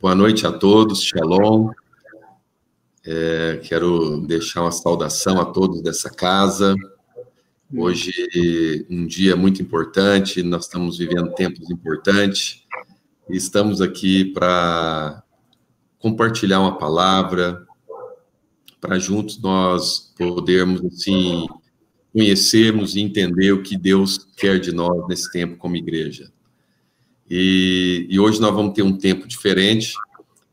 Boa noite a todos, Shalom. Quero deixar uma saudação a todos dessa casa. Hoje, um dia muito importante, nós estamos vivendo tempos importantes e estamos aqui para compartilhar uma palavra, para juntos nós podermos, assim, conhecermos e entender o que Deus quer de nós nesse tempo como igreja. E hoje nós vamos ter um tempo diferente.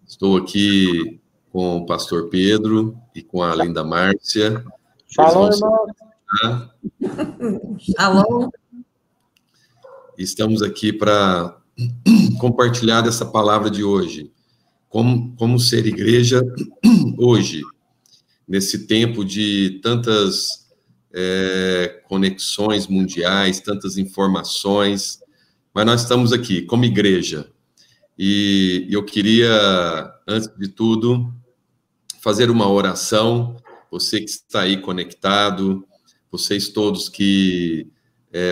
Estou aqui com o pastor Pedro e com a linda Márcia. Shalom, irmão. Shalom. Estamos aqui para compartilhar dessa palavra de hoje. Como ser igreja hoje, nesse tempo de tantas conexões mundiais, tantas informações, mas nós estamos aqui como igreja. E eu queria, antes de tudo, fazer uma oração. Você que está aí conectado, vocês todos que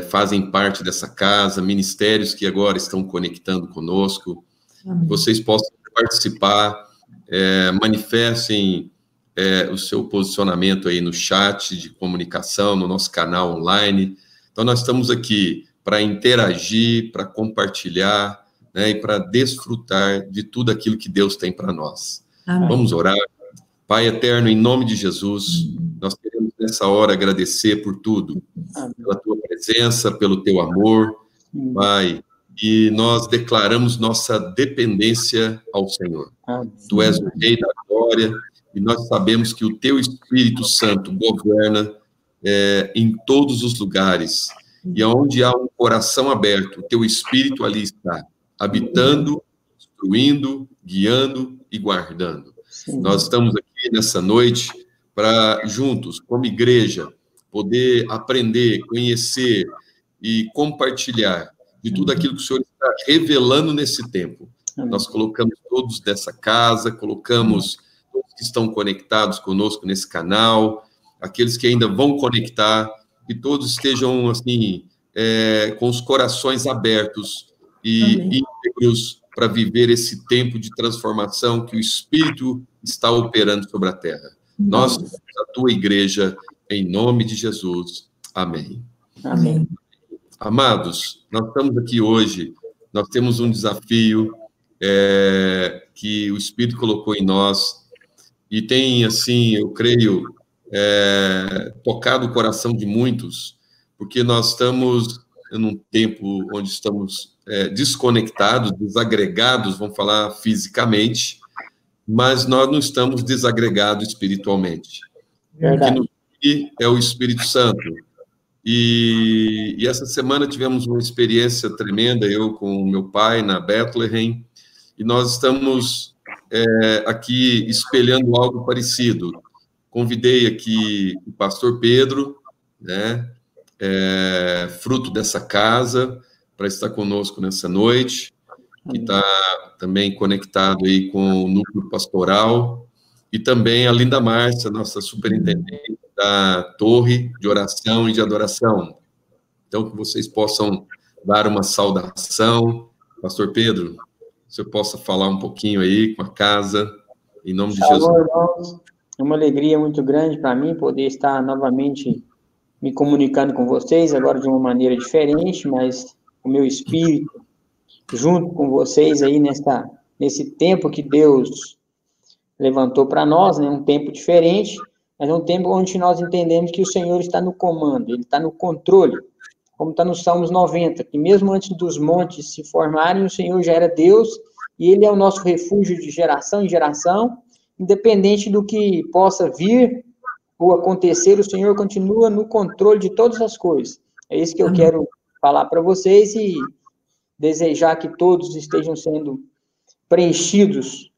fazem parte dessa casa, ministérios que agora estão conectando conosco, vocês possam participar, manifestem o seu posicionamento aí no chat de comunicação, no nosso canal online. Então, nós estamos aqui para interagir, para compartilhar, né, e para desfrutar de tudo aquilo que Deus tem para nós. Amém. Vamos orar. Pai eterno, em nome de Jesus, nós queremos nessa hora agradecer por tudo, pela tua presença, pelo teu amor, Pai, e nós declaramos nossa dependência ao Senhor. Tu és o Rei da Glória, e nós sabemos que o teu Espírito Santo governa em todos os lugares, e onde há um coração aberto, o teu Espírito ali está, habitando, instruindo, guiando e guardando. Sim. Nós estamos aqui nessa noite para, juntos, como igreja, poder aprender, conhecer e compartilhar de tudo aquilo que o Senhor está revelando nesse tempo. Nós colocamos todos dessa casa, colocamos todos que estão conectados conosco nesse canal, aqueles que ainda vão conectar, que todos estejam, assim, com os corações abertos e íntegros para viver esse tempo de transformação que o Espírito está operando sobre a terra. Nós somos a tua igreja, em nome de Jesus. Amém. Amém. Amados, nós estamos aqui hoje, nós temos um desafio que o Espírito colocou em nós e tem, assim, eu creio, tocado o coração de muitos, porque nós estamos num tempo onde estamos desconectados, desagregados, vamos falar fisicamente, mas nós não estamos desagregados espiritualmente. Verdade. O que é o Espírito Santo. E essa semana tivemos uma experiência tremenda, eu com o meu pai na Bethlehem, e nós estamos aqui espelhando algo parecido. Convidei aqui o pastor Pedro, né, fruto dessa casa, para estar conosco nessa noite, que está também conectado aí com o núcleo pastoral, e também a linda Márcia, nossa superintendente da torre de oração e de adoração. Então, que vocês possam dar uma saudação. Pastor Pedro, se eu possa falar um pouquinho aí com a casa, em nome de Jesus. Irmãos. É uma alegria muito grande para mim poder estar novamente me comunicando com vocês, agora de uma maneira diferente, mas o meu espírito, junto com vocês aí nesse tempo que Deus levantou para nós, né, um tempo diferente, mas é um tempo onde nós entendemos que o Senhor está no comando, Ele está no controle, como está no Salmos 90, que mesmo antes dos montes se formarem, o Senhor já era Deus, e Ele é o nosso refúgio de geração em geração, independente do que possa vir ou acontecer, o Senhor continua no controle de todas as coisas. É isso que eu quero falar para vocês e desejar que todos estejam sendo preenchidos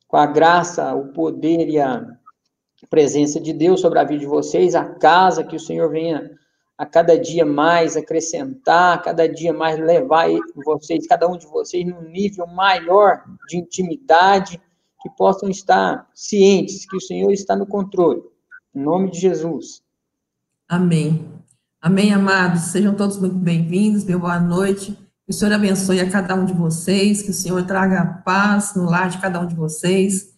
com a graça, o poder e a presença de Deus sobre a vida de vocês, a casa que o Senhor venha a cada dia mais acrescentar, cada dia mais levar vocês, cada um de vocês, num nível maior de intimidade, que possam estar cientes que o Senhor está no controle. Em nome de Jesus. Amém. Amém, amados. Sejam todos muito bem-vindos. Boa noite. Que o Senhor abençoe a cada um de vocês, que o Senhor traga paz no lar de cada um de vocês.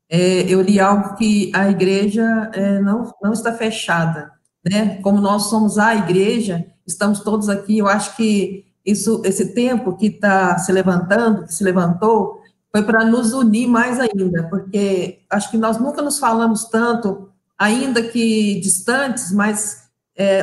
Eu li algo que a igreja não está fechada, né? Como nós somos a igreja, estamos todos aqui, eu acho que esse tempo que está se levantando, que se levantou, foi para nos unir mais ainda, porque acho que nós nunca nos falamos tanto, ainda que distantes, mas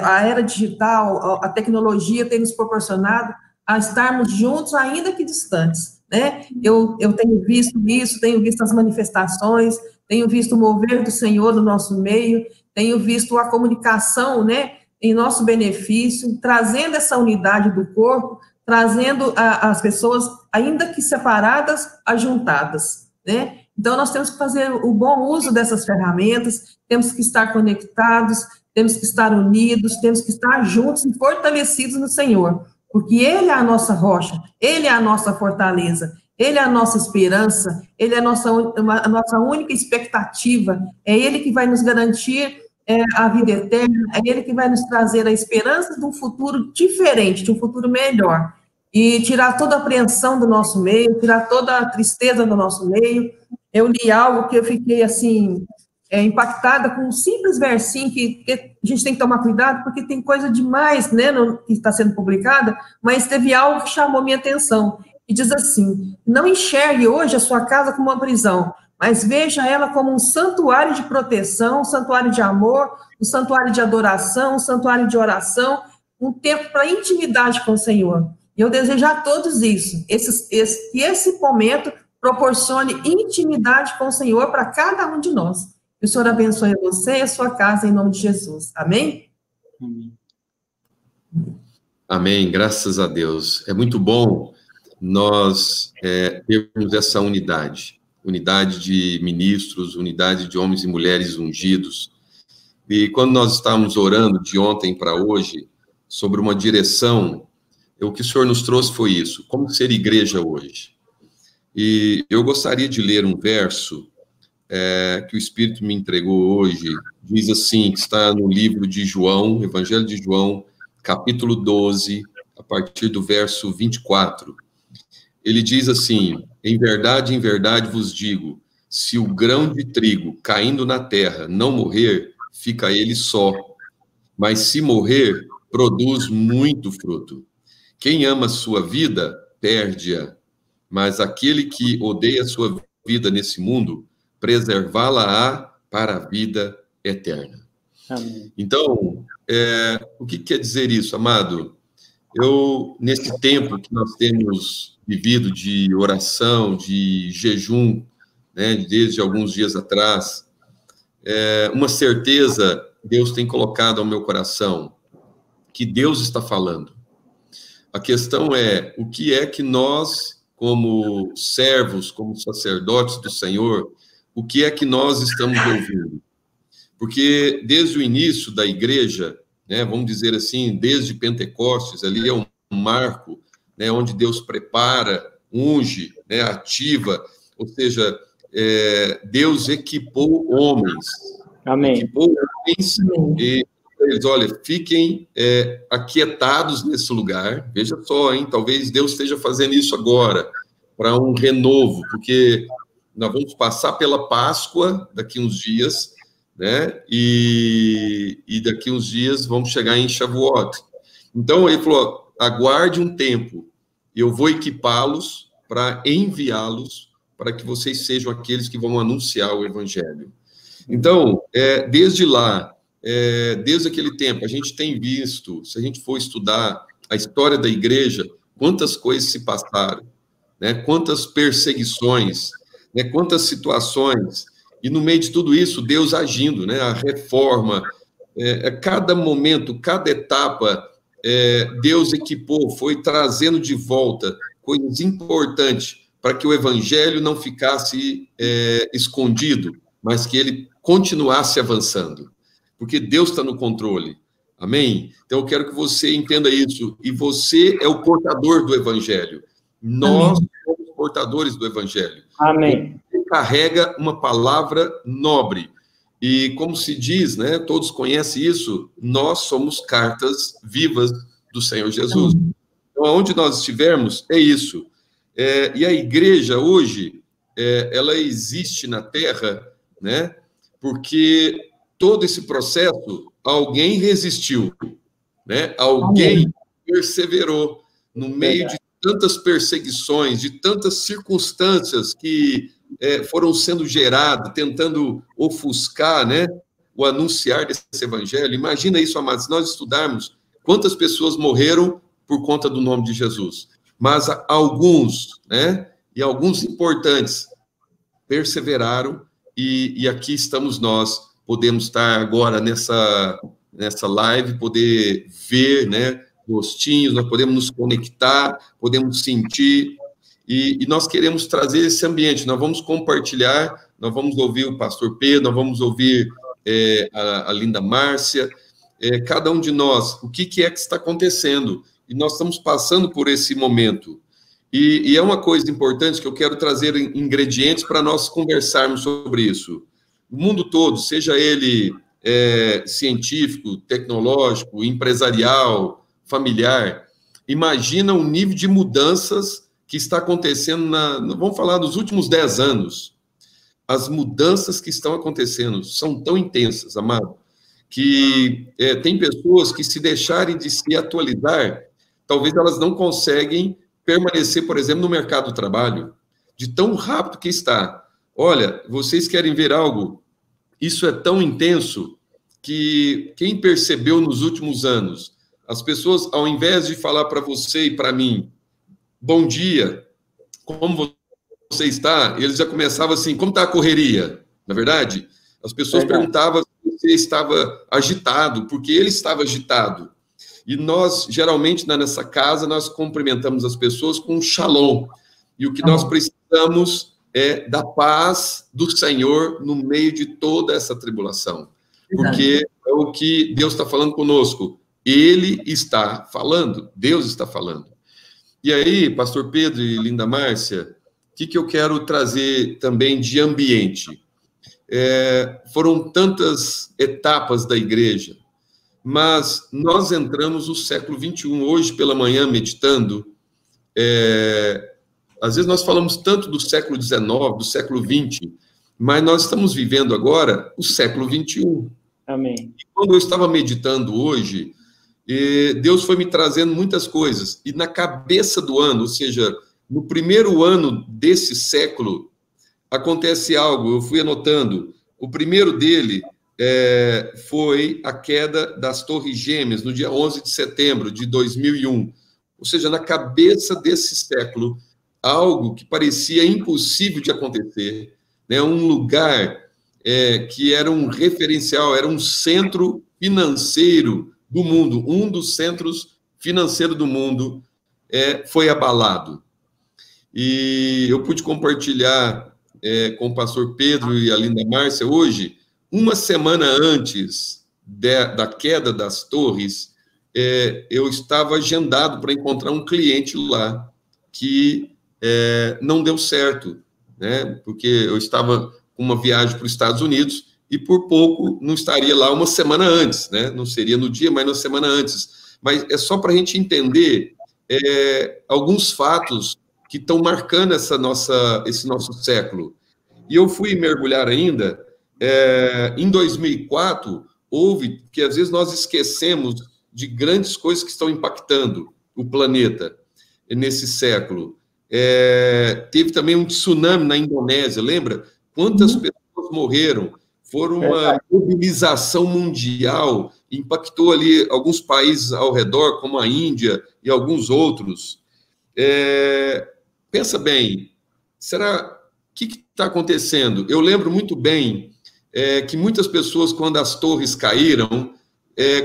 a era digital, a tecnologia tem nos proporcionado a estarmos juntos, ainda que distantes, né? Eu tenho visto isso, tenho visto as manifestações, tenho visto o mover do Senhor no nosso meio, tenho visto a comunicação, né, em nosso benefício, trazendo essa unidade do corpo, trazendo as pessoas, ainda que separadas, ajuntadas, né? Então, nós temos que fazer o bom uso dessas ferramentas, temos que estar conectados, temos que estar unidos, temos que estar juntos e fortalecidos no Senhor, porque Ele é a nossa rocha, Ele é a nossa fortaleza, Ele é a nossa esperança, Ele é a nossa única expectativa, é Ele que vai nos garantir a vida eterna, é Ele que vai nos trazer a esperança de um futuro diferente, de um futuro melhor, e tirar toda a apreensão do nosso meio, tirar toda a tristeza do nosso meio. Eu li algo que eu fiquei, assim, impactada com um simples versinho que a gente tem que tomar cuidado, porque tem coisa demais, né, que está sendo publicada, mas teve algo que chamou minha atenção, e diz assim: não enxergue hoje a sua casa como uma prisão, mas veja ela como um santuário de proteção, um santuário de amor, um santuário de adoração, um santuário de oração, um tempo para intimidade com o Senhor. E eu desejo a todos isso, que esse momento proporcione intimidade com o Senhor para cada um de nós. Que o Senhor abençoe você e a sua casa, em nome de Jesus. Amém? Amém. Amém, graças a Deus. É muito bom nós termos essa unidade de ministros, unidade de homens e mulheres ungidos. E quando nós estávamos orando de ontem para hoje sobre uma direção, o que o Senhor nos trouxe foi isso: como ser igreja hoje. E eu gostaria de ler um verso que o Espírito me entregou hoje. Diz assim, que está no livro de João, Evangelho de João, capítulo 12, a partir do verso 24. Ele diz assim: em verdade vos digo, se o grão de trigo caindo na terra não morrer, fica ele só, mas se morrer, produz muito fruto. Quem ama a sua vida, perde-a, mas aquele que odeia a sua vida nesse mundo, preservá-la-á para a vida eterna. Amém. Então, o que quer dizer isso, amado? Nesse tempo que nós temos vivido de oração, de jejum, né, desde alguns dias atrás, uma certeza Deus tem colocado ao meu coração, que Deus está falando. A questão é, o que é que nós, como servos, como sacerdotes do Senhor, o que é que nós estamos ouvindo? Porque desde o início da igreja, né, vamos dizer assim, desde Pentecostes, ali é um marco, né, onde Deus prepara, unge, né, ativa, ou seja, Deus equipou homens. Amém. Equipou homens e eles, olha, fiquem aquietados nesse lugar. Veja só, hein, talvez Deus esteja fazendo isso agora, para um renovo, porque nós vamos passar pela Páscoa daqui uns dias, né? E daqui uns dias vamos chegar em Shavuot. Então, ele falou, aguarde um tempo, eu vou equipá-los para enviá-los para que vocês sejam aqueles que vão anunciar o Evangelho. Então, desde lá, desde aquele tempo, a gente tem visto, se a gente for estudar a história da igreja, quantas coisas se passaram, né? Quantas perseguições, né? Quantas situações, e no meio de tudo isso, Deus agindo, né? A reforma, cada momento, cada etapa, Deus equipou, foi trazendo de volta coisas importantes para que o evangelho não ficasse escondido, mas que ele continuasse avançando, porque Deus está no controle, amém? Então eu quero que você entenda isso, e você é o portador do evangelho, nós somos portadores do evangelho. Amém. Você carrega uma palavra nobre, e como se diz, né, todos conhecem isso, nós somos cartas vivas do Senhor Jesus. Então, aonde nós estivermos, é isso. E a igreja, hoje, ela existe na Terra, né? Porque todo esse processo, alguém resistiu, né? Alguém perseverou no meio de tantas perseguições, de tantas circunstâncias que foram sendo geradas, tentando ofuscar, né, o anunciar desse evangelho. Imagina isso, amados, se nós estudarmos quantas pessoas morreram por conta do nome de Jesus. Mas alguns, né, e alguns importantes, perseveraram, e aqui estamos nós, podemos estar agora nessa live, poder ver, né, rostinhos, nós podemos nos conectar, podemos sentir, e nós queremos trazer esse ambiente, nós vamos compartilhar, nós vamos ouvir o pastor Pedro, nós vamos ouvir a linda Márcia, cada um de nós, o que é que está acontecendo, e nós estamos passando por esse momento, e é uma coisa importante que eu quero trazer ingredientes para nós conversarmos sobre isso. O mundo todo, seja ele científico, tecnológico, empresarial, familiar, imagina o nível de mudanças que está acontecendo vamos falar dos últimos 10 anos. As mudanças que estão acontecendo são tão intensas, amado, que tem pessoas que, se deixarem de se atualizar, talvez elas não conseguem permanecer, por exemplo, no mercado do trabalho, de tão rápido que está. Olha, vocês querem ver algo? Isso é tão intenso que quem percebeu nos últimos anos, as pessoas, ao invés de falar para você e para mim, bom dia, como você está? Eles já começavam assim, como está a correria? Na verdade, as pessoas perguntavam se você estava agitado, porque ele estava agitado. E nós, geralmente, nessa casa, nós cumprimentamos as pessoas com um shalom. E o que nós precisamos é da paz do Senhor no meio de toda essa tribulação. Porque é o que Deus está falando conosco. Ele está falando, Deus está falando. E aí, pastor Pedro e linda Márcia, o que eu quero trazer também de ambiente? Foram tantas etapas da igreja, mas nós entramos no século XXI. Hoje, pela manhã, meditando, às vezes nós falamos tanto do século XIX, do século XX, mas nós estamos vivendo agora o século XXI. Amém. E quando eu estava meditando hoje, Deus foi me trazendo muitas coisas. E na cabeça do ano, ou seja, no primeiro ano desse século, acontece algo, eu fui anotando. O primeiro dele foi a queda das Torres Gêmeas, no dia 11 de setembro de 2001. Ou seja, na cabeça desse século, algo que parecia impossível de acontecer, né? Um lugar que era um referencial, era um centro financeiro do mundo, um dos centros financeiros do mundo foi abalado. E eu pude compartilhar com o pastor Pedro e a linda Márcia hoje, uma semana antes da queda das torres, eu estava agendado para encontrar um cliente lá que não deu certo, né? Porque eu estava com uma viagem para os Estados Unidos e por pouco não estaria lá uma semana antes, né? Não seria no dia, mas na semana antes. Mas é só para a gente entender alguns fatos que estão marcando esse nosso século. E eu fui mergulhar ainda, em 2004, houve, que às vezes nós esquecemos de grandes coisas que estão impactando o planeta nesse século. Teve também um tsunami na Indonésia, lembra? Quantas pessoas morreram? Foram uma mobilização mundial, impactou ali alguns países ao redor, como a Índia e alguns outros. Pensa bem, o que está acontecendo? Eu lembro muito bem que muitas pessoas, quando as torres caíram,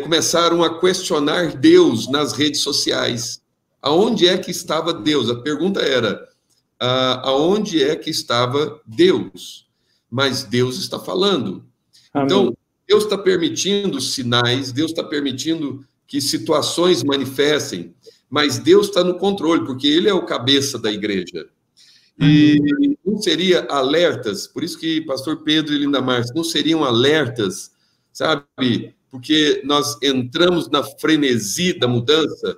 começaram a questionar Deus nas redes sociais. Aonde é que estava Deus? A pergunta era, aonde é que estava Deus? Mas Deus está falando. Amém. Então, Deus está permitindo sinais, Deus está permitindo que situações manifestem, mas Deus está no controle, porque Ele é o cabeça da igreja. E não seria alertas, por isso que pastor Pedro e linda Márcia, não seriam alertas, sabe? Porque nós entramos na frenesi da mudança,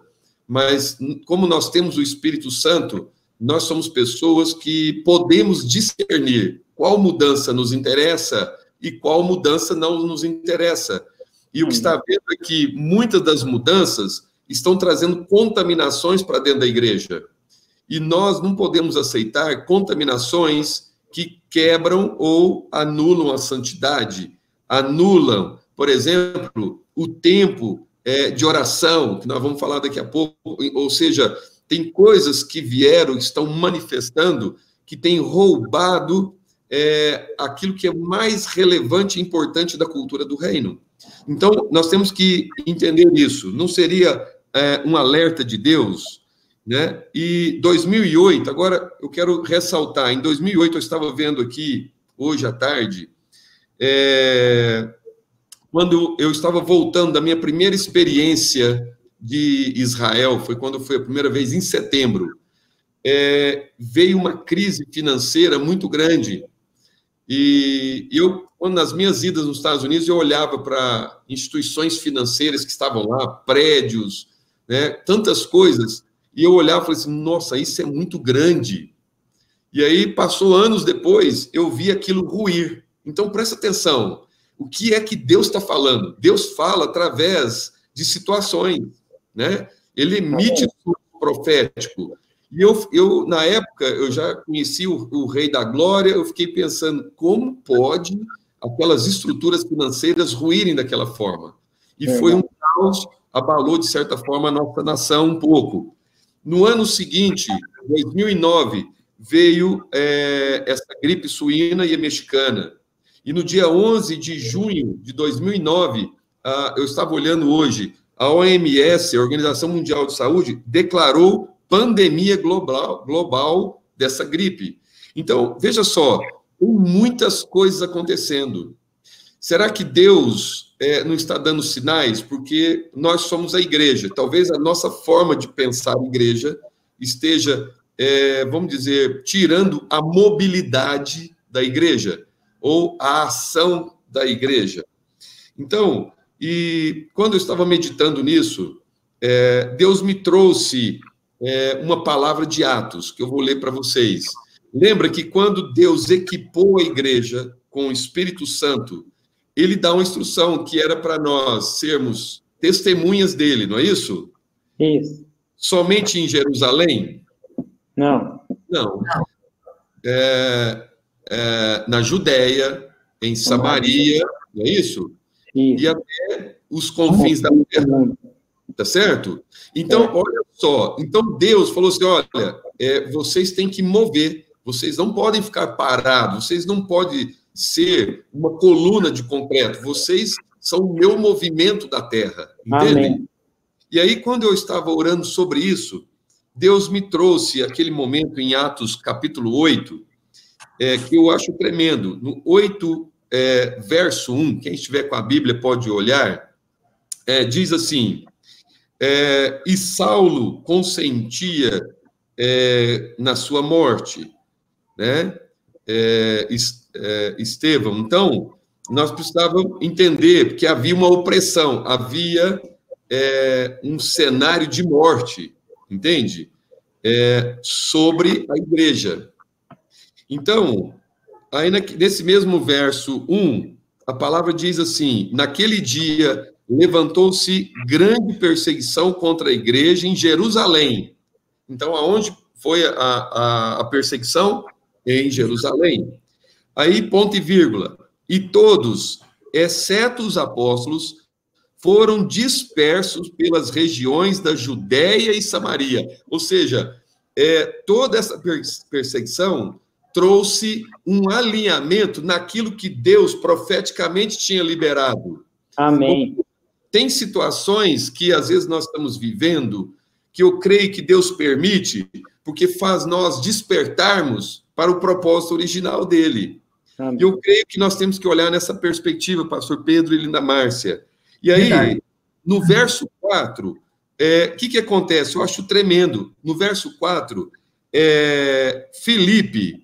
mas como nós temos o Espírito Santo, nós somos pessoas que podemos discernir qual mudança nos interessa e qual mudança não nos interessa. E o que está vendo é que muitas das mudanças estão trazendo contaminações para dentro da igreja. E nós não podemos aceitar contaminações que quebram ou anulam a santidade, anulam, por exemplo, o tempo de oração, que nós vamos falar daqui a pouco, ou seja, tem coisas que vieram, estão manifestando, que têm roubado aquilo que é mais relevante e importante da cultura do reino. Então, nós temos que entender isso. Não seria um alerta de Deus, né? E 2008, agora eu quero ressaltar, em 2008 eu estava vendo aqui, hoje à tarde, quando eu estava voltando da minha primeira experiência de Israel, foi quando foi a primeira vez, em setembro, veio uma crise financeira muito grande. E eu, nas minhas idas nos Estados Unidos, eu olhava para instituições financeiras que estavam lá, prédios, né, tantas coisas, e eu olhava e falei assim, nossa, isso é muito grande. E aí, passou anos depois, eu vi aquilo ruir. Então, presta atenção, o que é que Deus está falando? Deus fala através de situações, né? Ele emite o profético. E eu, na época, eu já conheci o Rei da Glória, eu fiquei pensando, como pode aquelas estruturas financeiras ruírem daquela forma? E foi um caos, abalou, de certa forma, a nossa nação um pouco. No ano seguinte, 2009, veio essa gripe suína e a mexicana. E no dia 11 de junho de 2009, eu estava olhando hoje, a OMS, a Organização Mundial de Saúde, declarou pandemia global dessa gripe. Então, veja só, tem muitas coisas acontecendo. Será que Deus não está dando sinais? Porque nós somos a igreja. Talvez a nossa forma de pensar a igreja esteja, vamos dizer, tirando a mobilidade da igreja ou a ação da igreja. Então, e quando eu estava meditando nisso, Deus me trouxe uma palavra de Atos, que eu vou ler para vocês. Lembra que quando Deus equipou a igreja com o Espírito Santo, ele dá uma instrução que era para nós sermos testemunhas dele, não é isso? Isso. Somente em Jerusalém? Não. Não. Na Judéia, em Samaria, não é isso? Isso. E até os confins da terra. Tá certo? Então, olha só. Então, Deus falou assim, olha, vocês têm que mover. Vocês não podem ficar parados. Vocês não podem ser uma coluna de concreto. Vocês são o meu movimento da terra. Entende? Amém. E aí, quando eu estava orando sobre isso, Deus me trouxe aquele momento em Atos, capítulo 8, que eu acho tremendo. No 8, verso 1, quem estiver com a Bíblia pode olhar, diz assim, e Saulo consentia na sua morte, né? Estevão. Então, nós precisávamos entender que havia uma opressão, havia um cenário de morte, entende? Sobre a igreja. Então, aí nesse mesmo verso 1, a palavra diz assim, naquele dia levantou-se grande perseguição contra a igreja em Jerusalém. Então, aonde foi a perseguição? Em Jerusalém. Aí, ponto e vírgula. E todos, exceto os apóstolos, foram dispersos pelas regiões da Judéia e Samaria. Ou seja, toda essa perseguição trouxe um alinhamento naquilo que Deus profeticamente tinha liberado. Amém. Tem situações que, às vezes, nós estamos vivendo, que eu creio que Deus permite, porque faz nós despertarmos para o propósito original dele. Amém. Eu creio que nós temos que olhar nessa perspectiva, pastor Pedro e linda Márcia. E aí, no verso 4, o que acontece? Eu acho tremendo. No verso 4, Filipe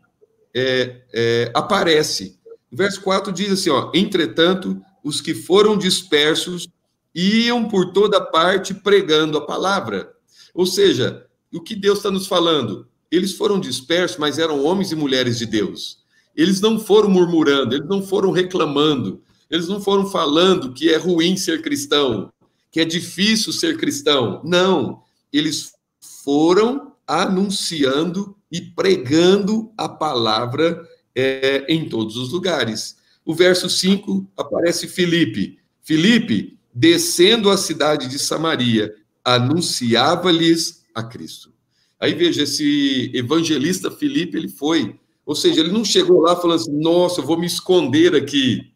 aparece. No verso 4 diz assim, ó, entretanto, os que foram dispersos iam por toda parte pregando a palavra. Ou seja, o que Deus está nos falando? Eles foram dispersos, mas eram homens e mulheres de Deus. Eles não foram murmurando, eles não foram reclamando, eles não foram falando que é ruim ser cristão, que é difícil ser cristão. Não, eles foram anunciando e pregando a palavra em todos os lugares. O verso 5 aparece Filipe. Filipe, descendo a cidade de Samaria, anunciava-lhes a Cristo. Aí veja, esse evangelista Filipe, ele foi, ou seja, ele não chegou lá falando assim, nossa, eu vou me esconder aqui,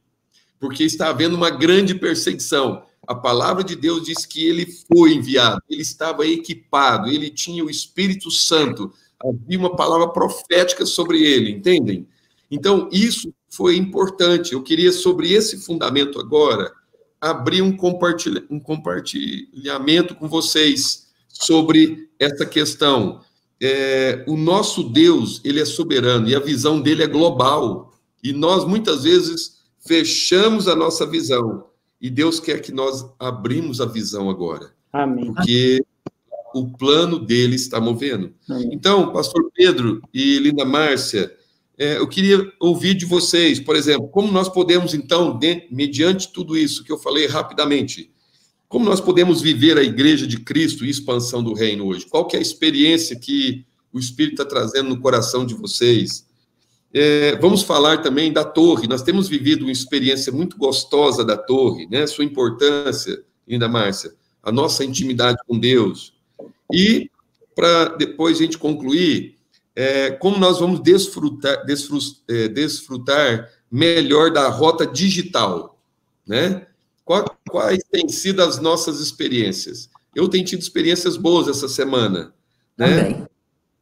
porque está havendo uma grande perseguição. A palavra de Deus diz que ele foi enviado, ele estava equipado, ele tinha o Espírito Santo, havia uma palavra profética sobre ele, entendem? Então, isso foi importante. Eu queria, sobre esse fundamento agora, abrir um compartilhamento com vocês sobre essa questão. O nosso Deus, ele é soberano, e a visão dele é global. E nós, muitas vezes, fechamos a nossa visão. E Deus quer que nós abrimos a visão agora. Amém. Porque o plano dele está movendo. Amém. Então, pastor Pedro e Linda Márcia, eu queria ouvir de vocês, por exemplo, como nós podemos, então, mediante tudo isso que eu falei rapidamente, como nós podemos viver a Igreja de Cristo e expansão do reino hoje? Qual que é a experiência que o Espírito está trazendo no coração de vocês? Vamos falar também da torre. Nós temos vivido uma experiência muito gostosa da torre, né? Sua importância, Linda Márcia, a nossa intimidade com Deus. E, para depois a gente concluir, como nós vamos desfrutar melhor da rota digital, né? Quais têm sido as nossas experiências? Eu tenho tido experiências boas essa semana, né? Também.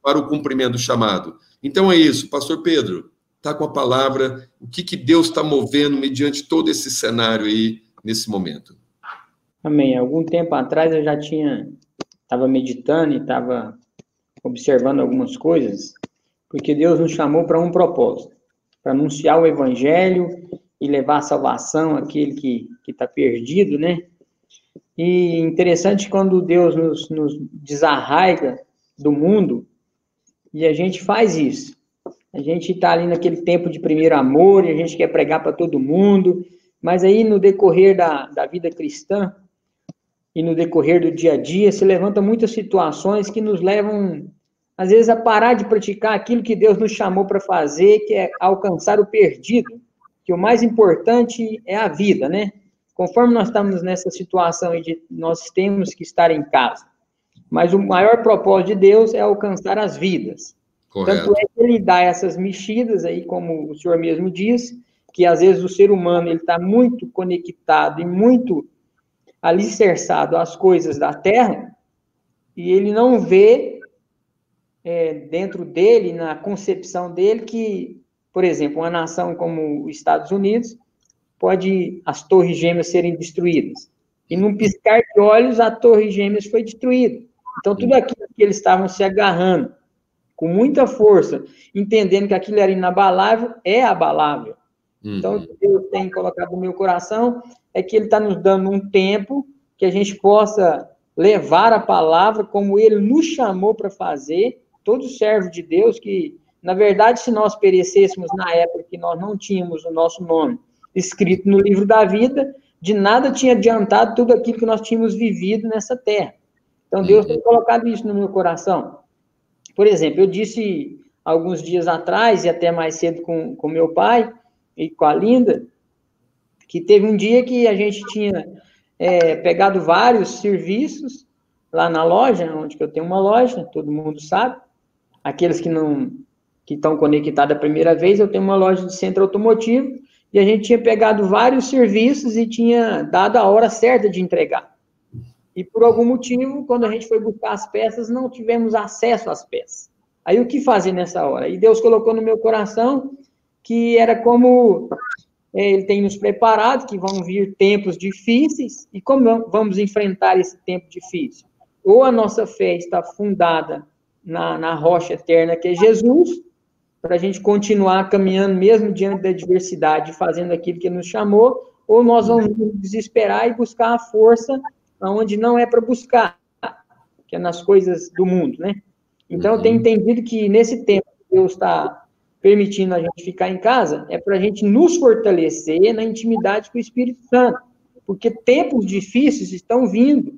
Para o cumprimento do chamado. Então é isso, pastor Pedro, está com a palavra, o que Deus está movendo mediante todo esse cenário aí, nesse momento. Amém. Algum tempo atrás eu já estava meditando e estava observando algumas coisas, porque Deus nos chamou para um propósito, para anunciar o evangelho e levar a salvação àquele que está perdido, né? E interessante quando Deus nos desarraiga do mundo, e a gente faz isso. A gente está ali naquele tempo de primeiro amor, e a gente quer pregar para todo mundo, mas aí no decorrer da vida cristã, e no decorrer do dia a dia, se levantam muitas situações que nos levam, às vezes, a parar de praticar aquilo que Deus nos chamou para fazer, que é alcançar o perdido, que o mais importante é a vida, né? Conforme nós estamos nessa situação de nós temos que estar em casa, mas o maior propósito de Deus é alcançar as vidas. Correto. Tanto é que ele dá essas mexidas aí, como o senhor mesmo diz, que às vezes o ser humano ele está muito conectado e muito alicerçado às coisas da terra, e ele não vê dentro dele, na concepção dele, que, por exemplo, uma nação como os Estados Unidos, pode as torres gêmeas serem destruídas. E num piscar de olhos, a torre gêmeas foi destruída. Então, tudo aquilo que eles estavam se agarrando, com muita força, entendendo que aquilo era inabalável, é abalável. Então, o que Deus tem colocado no meu coração é que Ele está nos dando um tempo que a gente possa levar a palavra como Ele nos chamou para fazer, todo servo de Deus que, na verdade, se nós perecêssemos na época que nós não tínhamos o nosso nome escrito no livro da vida, de nada tinha adiantado tudo aquilo que nós tínhamos vivido nessa terra. Então, Deus tem colocado isso no meu coração. Por exemplo, eu disse alguns dias atrás, e até mais cedo com meu pai e com a Linda, que teve um dia que a gente tinha pegado vários serviços lá na loja, onde eu tenho uma loja, todo mundo sabe. Aqueles que estão conectados a primeira vez, eu tenho uma loja de centro automotivo, e a gente tinha pegado vários serviços e tinha dado a hora certa de entregar. E por algum motivo, quando a gente foi buscar as peças, não tivemos acesso às peças. Aí o que fazer nessa hora? E Deus colocou no meu coração que era como Ele tem nos preparado, que vão vir tempos difíceis, e como vamos enfrentar esse tempo difícil? Ou a nossa fé está fundada na rocha eterna que é Jesus, para a gente continuar caminhando mesmo diante da adversidade, fazendo aquilo que Ele nos chamou, ou nós vamos nos desesperar e buscar a força onde não é para buscar, que é nas coisas do mundo, né? Então, eu tenho entendido que nesse tempo que Deus está permitindo a gente ficar em casa, é para a gente nos fortalecer na intimidade com o Espírito Santo, porque tempos difíceis estão vindo,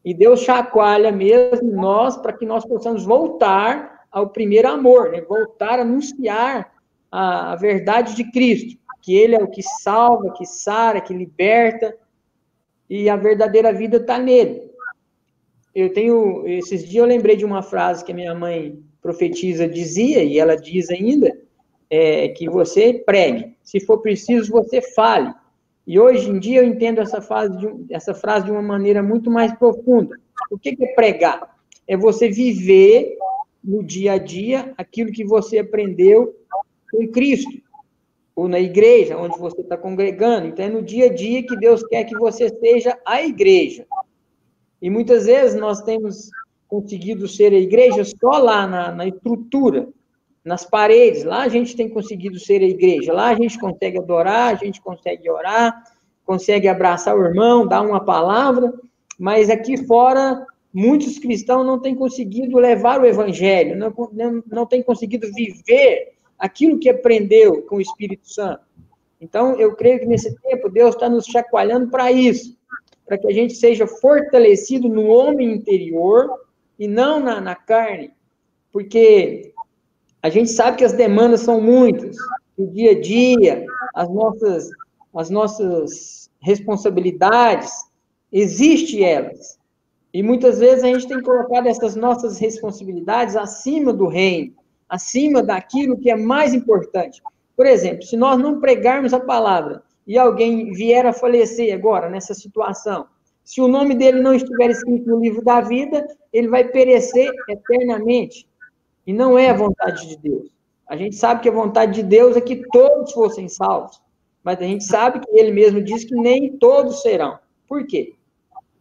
e Deus chacoalha mesmo nós para que nós possamos voltar ao primeiro amor, né? Voltar a anunciar a verdade de Cristo, que Ele é o que salva, que sara, que liberta, e a verdadeira vida está nele. Esses dias eu lembrei de uma frase que a minha mãe profetisa dizia, e ela diz ainda, que você pregue, se for preciso, você fale. E hoje em dia eu entendo essa frase de uma maneira muito mais profunda. O que é pregar? É você viver no dia a dia aquilo que você aprendeu com Cristo, ou na igreja, onde você está congregando. Então, é no dia a dia que Deus quer que você seja a igreja. E muitas vezes nós temos conseguido ser a igreja só lá na estrutura, nas paredes. Lá a gente tem conseguido ser a igreja. Lá a gente consegue adorar, a gente consegue orar, consegue abraçar o irmão, dar uma palavra, mas aqui fora muitos cristãos não têm conseguido levar o evangelho, não têm conseguido viver aquilo que aprendeu com o Espírito Santo. Então, eu creio que nesse tempo Deus está nos chacoalhando para isso, para que a gente seja fortalecido no homem interior e não na carne, porque a gente sabe que as demandas são muitas, o dia a dia, as nossas responsabilidades, existem elas, e muitas vezes a gente tem colocado essas nossas responsabilidades acima do reino, acima daquilo que é mais importante. Por exemplo, se nós não pregarmos a palavra e alguém vier a falecer agora, nessa situação, se o nome dele não estiver escrito no livro da vida, ele vai perecer eternamente. E não é a vontade de Deus. A gente sabe que a vontade de Deus é que todos fossem salvos, mas a gente sabe que ele mesmo diz que nem todos serão. Por quê?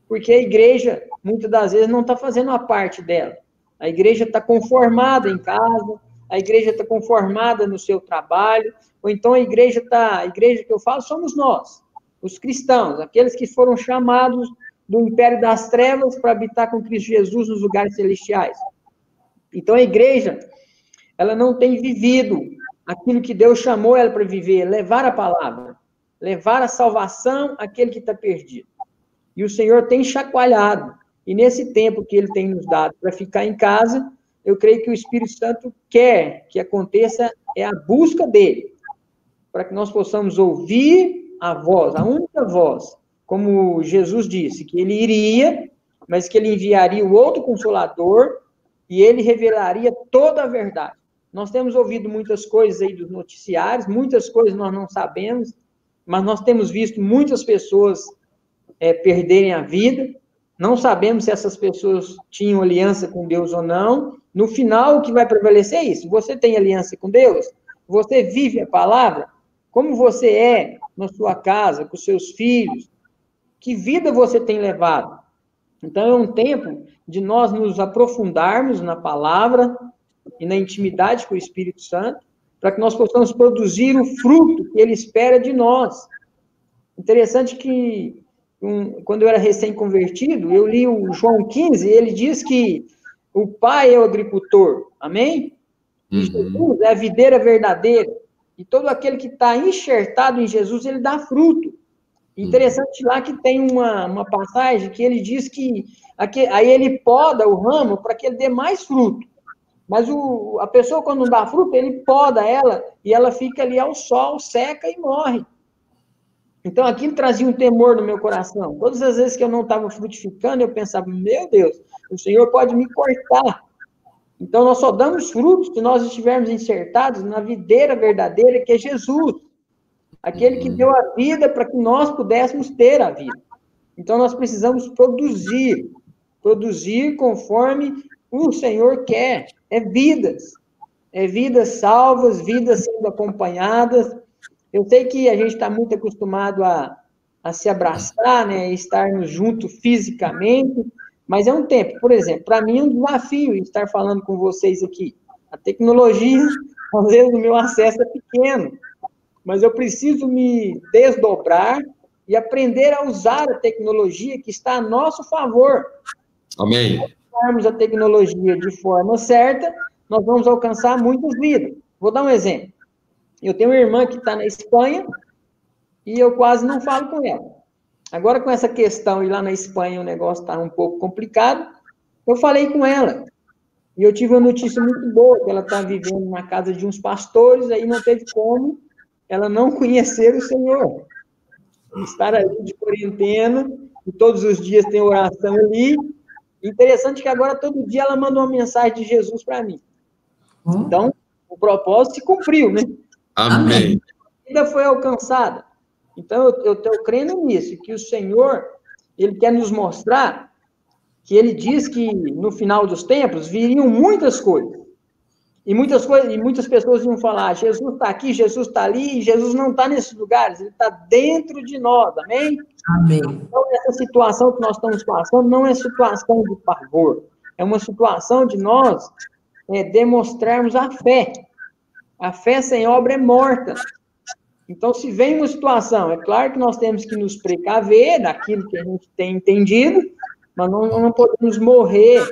Porque a igreja, muitas das vezes, não está fazendo a parte dela. A igreja está conformada em casa, a igreja está conformada no seu trabalho, ou então a igreja que eu falo somos nós, os cristãos, aqueles que foram chamados do império das trevas para habitar com Cristo Jesus nos lugares celestiais. Então a igreja, ela não tem vivido aquilo que Deus chamou ela para viver, levar a palavra, levar a salvação àquele que está perdido. E o Senhor tem chacoalhado. E nesse tempo que Ele tem nos dado para ficar em casa, eu creio que o Espírito Santo quer que aconteça a busca dEle, para que nós possamos ouvir a voz, a única voz, como Jesus disse, que Ele iria, mas que Ele enviaria o outro Consolador, e Ele revelaria toda a verdade. Nós temos ouvido muitas coisas aí dos noticiários, muitas coisas nós não sabemos, mas nós temos visto muitas pessoas perderem a vida, não sabemos se essas pessoas tinham aliança com Deus ou não. No final, o que vai prevalecer é isso. Você tem aliança com Deus? Você vive a palavra? Como você é na sua casa, com seus filhos? Que vida você tem levado? Então, é um tempo de nós nos aprofundarmos na palavra e na intimidade com o Espírito Santo, para que nós possamos produzir o fruto que Ele espera de nós. Interessante que quando eu era recém-convertido, eu li o João 15, ele diz que o Pai é o agricultor, amém? E Jesus é a videira verdadeira, e todo aquele que está enxertado em Jesus, ele dá fruto. Interessante lá que tem uma passagem que ele diz que aí ele poda o ramo para que ele dê mais fruto, mas a pessoa quando não dá fruto, ele poda ela, e ela fica ali ao sol, seca e morre. Então, aquilo trazia um temor no meu coração. Todas as vezes que eu não estava frutificando, eu pensava, meu Deus, o Senhor pode me cortar. Então, nós só damos frutos se nós estivermos enxertados na videira verdadeira, que é Jesus. Aquele que deu a vida para que nós pudéssemos ter a vida. Então, nós precisamos produzir conforme o Senhor quer. É vidas salvas, vidas sendo acompanhadas. Eu sei que a gente está muito acostumado a se abraçar, né, estarmos juntos fisicamente, mas é um tempo. Por exemplo, para mim é um desafio estar falando com vocês aqui. A tecnologia, às vezes, o meu acesso é pequeno, mas eu preciso me desdobrar e aprender a usar a tecnologia que está a nosso favor. Amém. usarmos a tecnologia de forma certa, nós vamos alcançar muitas vidas. Vou dar um exemplo. Eu tenho uma irmã que está na Espanha e eu quase não falo com ela. Agora, com essa questão, ir lá na Espanha, o negócio está um pouco complicado, eu falei com ela. E eu tive uma notícia muito boa, que ela está vivendo na casa de uns pastores, aí não teve como ela não conhecer o Senhor. Estar ali de quarentena, e todos os dias tem oração ali. Interessante que agora, todo dia, ela manda uma mensagem de Jesus para mim. Então, o propósito se cumpriu, né? Amém. Ainda foi alcançada. Então, eu estou crendo nisso, que o Senhor, Ele quer nos mostrar que Ele diz que, no final dos tempos, viriam muitas coisas. E muitas pessoas iam falar, Jesus está aqui, Jesus está ali, e Jesus não está nesses lugares, Ele está dentro de nós, amém? Amém. Então, essa situação que nós estamos passando não é situação de pavor, é uma situação de nós demonstrarmos a fé. A fé sem obra é morta. Então, se vem uma situação, é claro que nós temos que nos precaver daquilo que a gente tem entendido, mas não podemos morrer,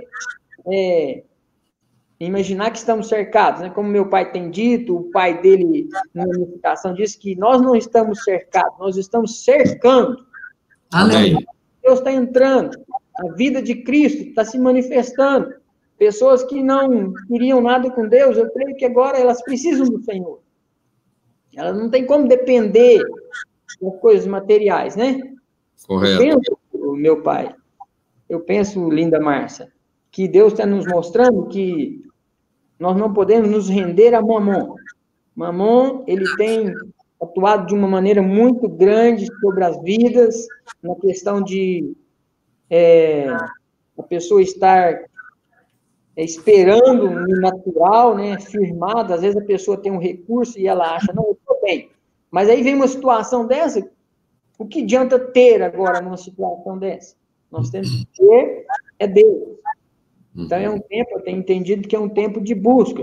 imaginar que estamos cercados, né? Como meu pai tem dito, o pai dele, na unificação, disse que nós não estamos cercados, nós estamos cercando. Amém. Deus está entrando, a vida de Cristo está se manifestando. Pessoas que não queriam nada com Deus, eu creio que agora elas precisam do Senhor. Elas não têm como depender das coisas materiais, né? Correto. Eu penso, meu pai, eu penso, linda Márcia, que Deus está nos mostrando que nós não podemos nos render a Mamon. Mamon, ele tem atuado de uma maneira muito grande sobre as vidas, na questão de a pessoa estar esperando no natural, né, firmada. Às vezes a pessoa tem um recurso e ela acha, não, eu estou bem. Mas aí vem uma situação dessa, o que adianta ter agora numa situação dessa? Nós temos que ter, Deus. Então é um tempo, eu tenho entendido que é um tempo de busca,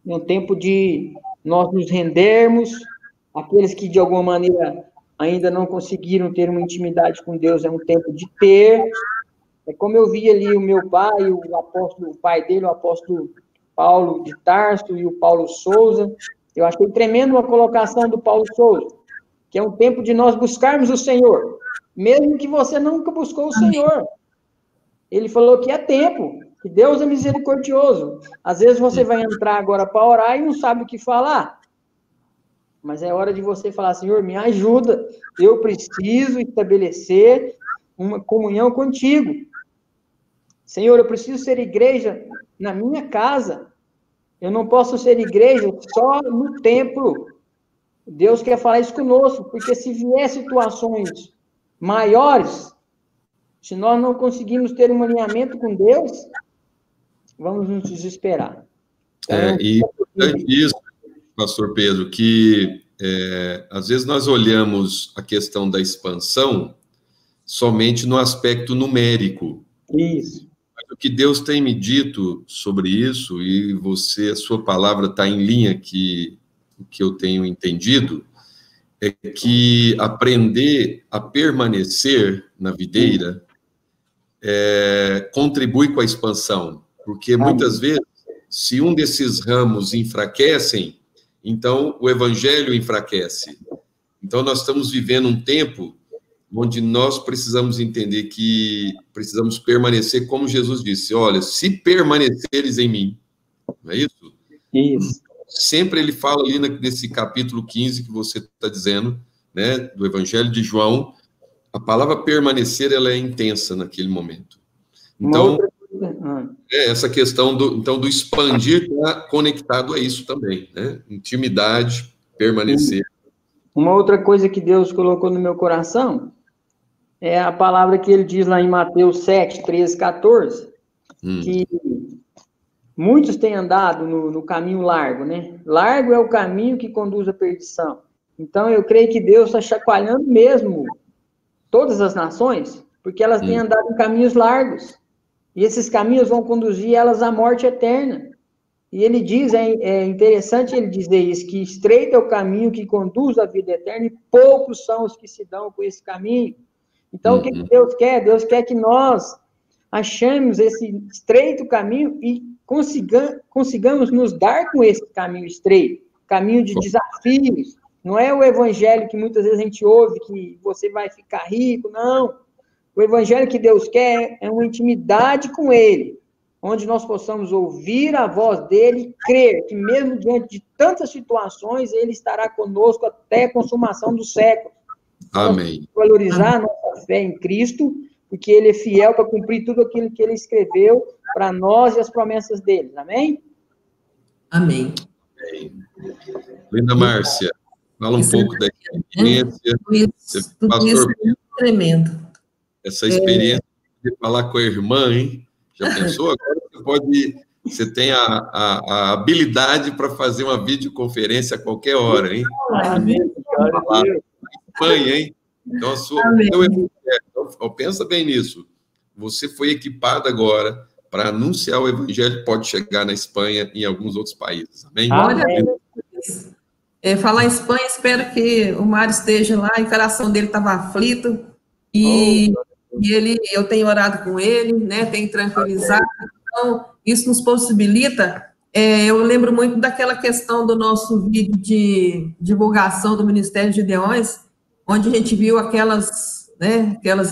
é um tempo de nós nos rendermos, aqueles que de alguma maneira ainda não conseguiram ter uma intimidade com Deus, é um tempo de ter. É como eu vi ali o meu pai, o pai dele, o apóstolo Paulo de Tarso e o Paulo Souza. Eu achei tremendo a colocação do Paulo Souza, que é um tempo de nós buscarmos o Senhor, mesmo que você nunca buscou o Senhor. Ele falou que é tempo, que Deus é misericordioso. Às vezes você vai entrar agora para orar e não sabe o que falar. Mas é hora de você falar, Senhor, me ajuda, eu preciso estabelecer uma comunhão contigo. Senhor, eu preciso ser igreja na minha casa. Eu não posso ser igreja só no templo. Deus quer falar isso conosco, porque se vier situações maiores, se nós não conseguimos ter um alinhamento com Deus, vamos nos desesperar. Então, E isso, pastor Pedro, que às vezes nós olhamos a questão da expansão somente no aspecto numérico. Isso. O que Deus tem me dito sobre isso, e a sua palavra está em linha que o que eu tenho entendido, é que aprender a permanecer na videira contribui com a expansão, porque muitas vezes, se um desses ramos enfraquecem, então o evangelho enfraquece. Então nós estamos vivendo um tempo onde nós precisamos entender que precisamos permanecer, como Jesus disse, olha, se permaneceres em mim, não é isso? Isso. Sempre ele fala ali nesse capítulo 15 que você está dizendo, né, do Evangelho de João, a palavra permanecer, ela é intensa naquele momento. Então, essa questão do expandir está conectado a isso também, né? Intimidade, permanecer. Uma outra coisa que Deus colocou no meu coração é a palavra que ele diz lá em Mateus 7, 13, 14, que muitos têm andado no caminho largo, né? Largo é o caminho que conduz à perdição. Então, eu creio que Deus está chacoalhando mesmo todas as nações, porque elas têm andado em caminhos largos. E esses caminhos vão conduzir elas à morte eterna. E ele diz, é interessante ele dizer isso, que estreito é o caminho que conduz à vida eterna e poucos são os que se dão por esse caminho. Então, o que Deus quer? Deus quer que nós achemos esse estreito caminho e consigamos nos dar com esse caminho estreito, caminho de desafios. Não é o evangelho que muitas vezes a gente ouve, que você vai ficar rico, não. O evangelho que Deus quer é uma intimidade com Ele, onde nós possamos ouvir a voz dEle e crer que mesmo diante de tantas situações, Ele estará conosco até a consumação do século. Amém. Valorizar a nossa fé em Cristo, porque Ele é fiel para cumprir tudo aquilo que Ele escreveu para nós e as promessas dEle. Amém? Amém. Linda Márcia, fala um pouco da experiência. Pastor, tremendo. Essa experiência de falar com a irmã, hein? Já pensou? Agora você tem a habilidade para fazer uma videoconferência a qualquer hora, hein? Espanha, hein? Então, pensa bem nisso. Você foi equipado agora para anunciar o evangelho, pode chegar na Espanha e em alguns outros países. Amém? Olha, falar em Espanha, espero que o Mário esteja lá, e o coração dele estava aflito, e eu tenho orado com ele, né, tenho tranquilizado, então isso nos possibilita. Eu lembro muito daquela questão do nosso vídeo de divulgação do Ministério de Gideões, onde a gente viu aquelas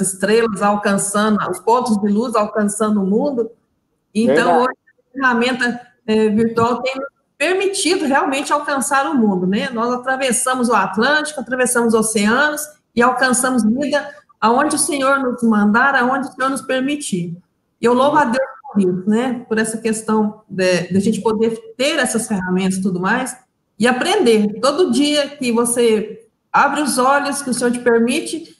estrelas alcançando, os pontos de luz alcançando o mundo. Então, hoje, a ferramenta virtual tem permitido realmente alcançar o mundo, né? Nós atravessamos o Atlântico, atravessamos oceanos e alcançamos vida aonde o Senhor nos mandar, aonde o Senhor nos permitir. E eu louvo a Deus por isso, né? Por essa questão de a gente poder ter essas ferramentas e tudo mais, e aprender. Todo dia que você abre os olhos, que o Senhor te permite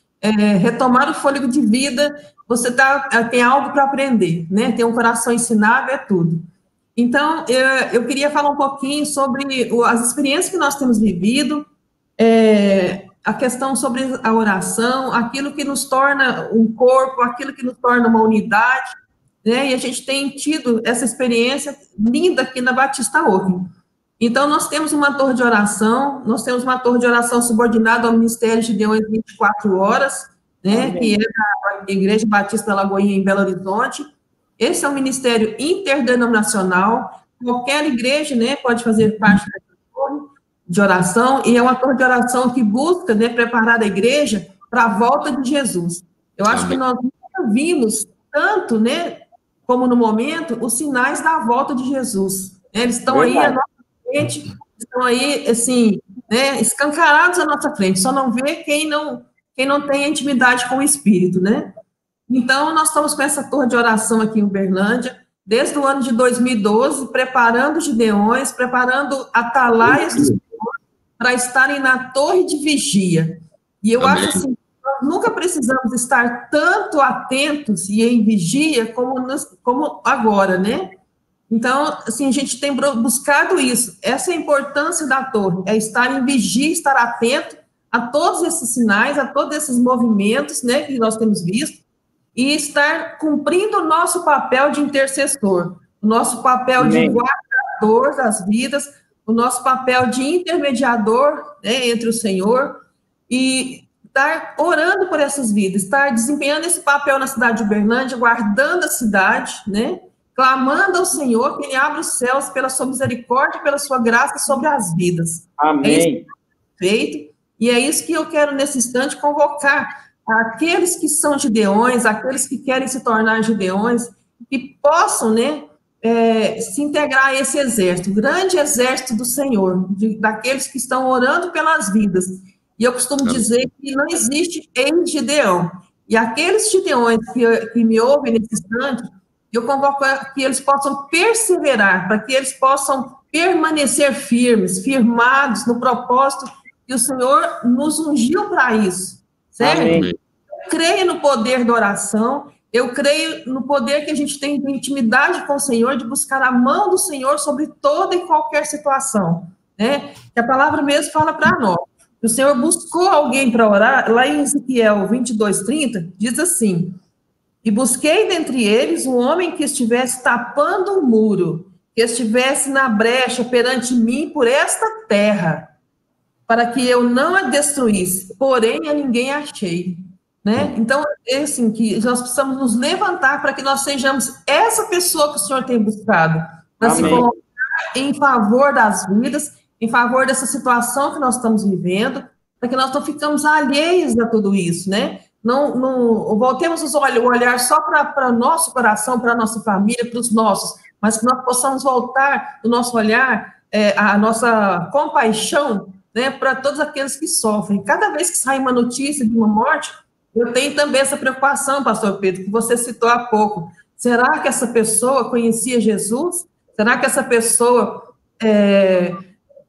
retomar o fôlego de vida, você tem algo para aprender, né? Tem um coração ensinável, é tudo. Então, eu queria falar um pouquinho sobre as experiências que nós temos vivido, a questão sobre a oração, aquilo que nos torna um corpo, aquilo que nos torna uma unidade, né? E a gente tem tido essa experiência linda aqui na Batista Open. Então, nós temos uma torre de oração, subordinada ao Ministério de Gideões 24 horas, né? Que é da Igreja Batista da Lagoinha, em Belo Horizonte. Esse é um ministério interdenominacional, qualquer igreja, né, pode fazer parte dessa torre de oração, e é uma torre de oração que busca, né, preparar a igreja para a volta de Jesus. Eu acho que nós nunca vimos tanto, né, como no momento, os sinais da volta de Jesus. Eles estão aí à nossa frente, estão aí, assim, né, escancarados à nossa frente, só não vê quem não tem intimidade com o Espírito, né? Então, nós estamos com essa torre de oração aqui em Uberlândia, desde o ano de 2012, preparando Gideões, preparando atalaias do Senhor para estarem na torre de vigia. E eu acho assim, nós nunca precisamos estar tanto atentos e em vigia como agora, né? Então, assim, a gente tem buscado isso. Essa é a importância da torre, é estar em vigia, estar atento a todos esses sinais, a todos esses movimentos, né, que nós temos visto, e estar cumprindo o nosso papel de intercessor, o nosso papel de guardador das vidas, o nosso papel de intermediador, né, entre o Senhor, e estar orando por essas vidas, estar desempenhando esse papel na cidade de Uberlândia, guardando a cidade, né, clamando ao Senhor que Ele abra os céus pela sua misericórdia, pela sua graça sobre as vidas. Amém. É isso que é feito, e é isso que eu quero, nesse instante, convocar aqueles que são gideões, aqueles que querem se tornar gideões, que possam, né, se integrar a esse exército, grande exército do Senhor, daqueles que estão orando pelas vidas. E eu costumo dizer que não existe ex-gideão. E aqueles gideões que me ouvem nesse instante, eu convoco que eles possam perseverar, para que eles possam permanecer firmados no propósito que o Senhor nos ungiu para isso. Certo? Amém. Eu creio no poder da oração, eu creio no poder que a gente tem de intimidade com o Senhor, de buscar a mão do Senhor sobre toda e qualquer situação, né? Que a palavra mesmo fala para nós. O Senhor buscou alguém para orar, lá em Ezequiel 22:30, diz assim: e busquei dentre eles um homem que estivesse tapando o muro, que estivesse na brecha perante mim por esta terra, para que eu não a destruísse, porém a ninguém achei. né? Então, é assim, que nós precisamos nos levantar para que nós sejamos essa pessoa que o Senhor tem buscado, para se colocar em favor das vidas, em favor dessa situação que nós estamos vivendo, para que nós não ficamos alheios a tudo isso, né? Não voltemos o olhar só para o nosso coração, para a nossa família, para os nossos, mas que nós possamos voltar o nosso olhar, a nossa compaixão, né, para todos aqueles que sofrem. Cada vez que sai uma notícia de uma morte, eu tenho também essa preocupação, pastor Pedro, que você citou há pouco. Será que essa pessoa conhecia Jesus? Será que essa pessoa tem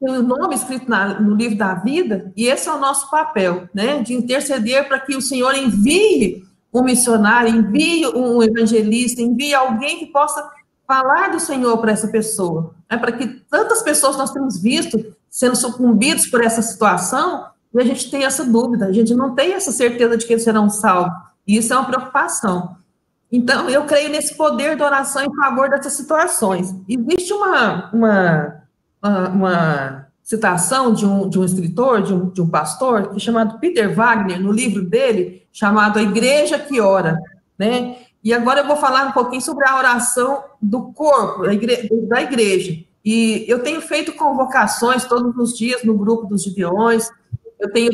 o nome escrito no livro da vida? E esse é o nosso papel, né? De interceder para que o Senhor envie um missionário, envie um evangelista, envie alguém que possa falar do Senhor para essa pessoa. Né? Para que tantas pessoas nós temos visto sendo sucumbidos por essa situação, e a gente tem essa dúvida, a gente não tem essa certeza de que eles serão salvos. E isso é uma preocupação. Então, eu creio nesse poder da oração em favor dessas situações. Existe uma citação de um escritor, de um pastor, que é chamado Peter Wagner, no livro dele, chamado A Igreja que Ora, né? E agora eu vou falar um pouquinho sobre a oração do corpo, da igreja. E eu tenho feito convocações todos os dias no grupo dos Gideões, eu tenho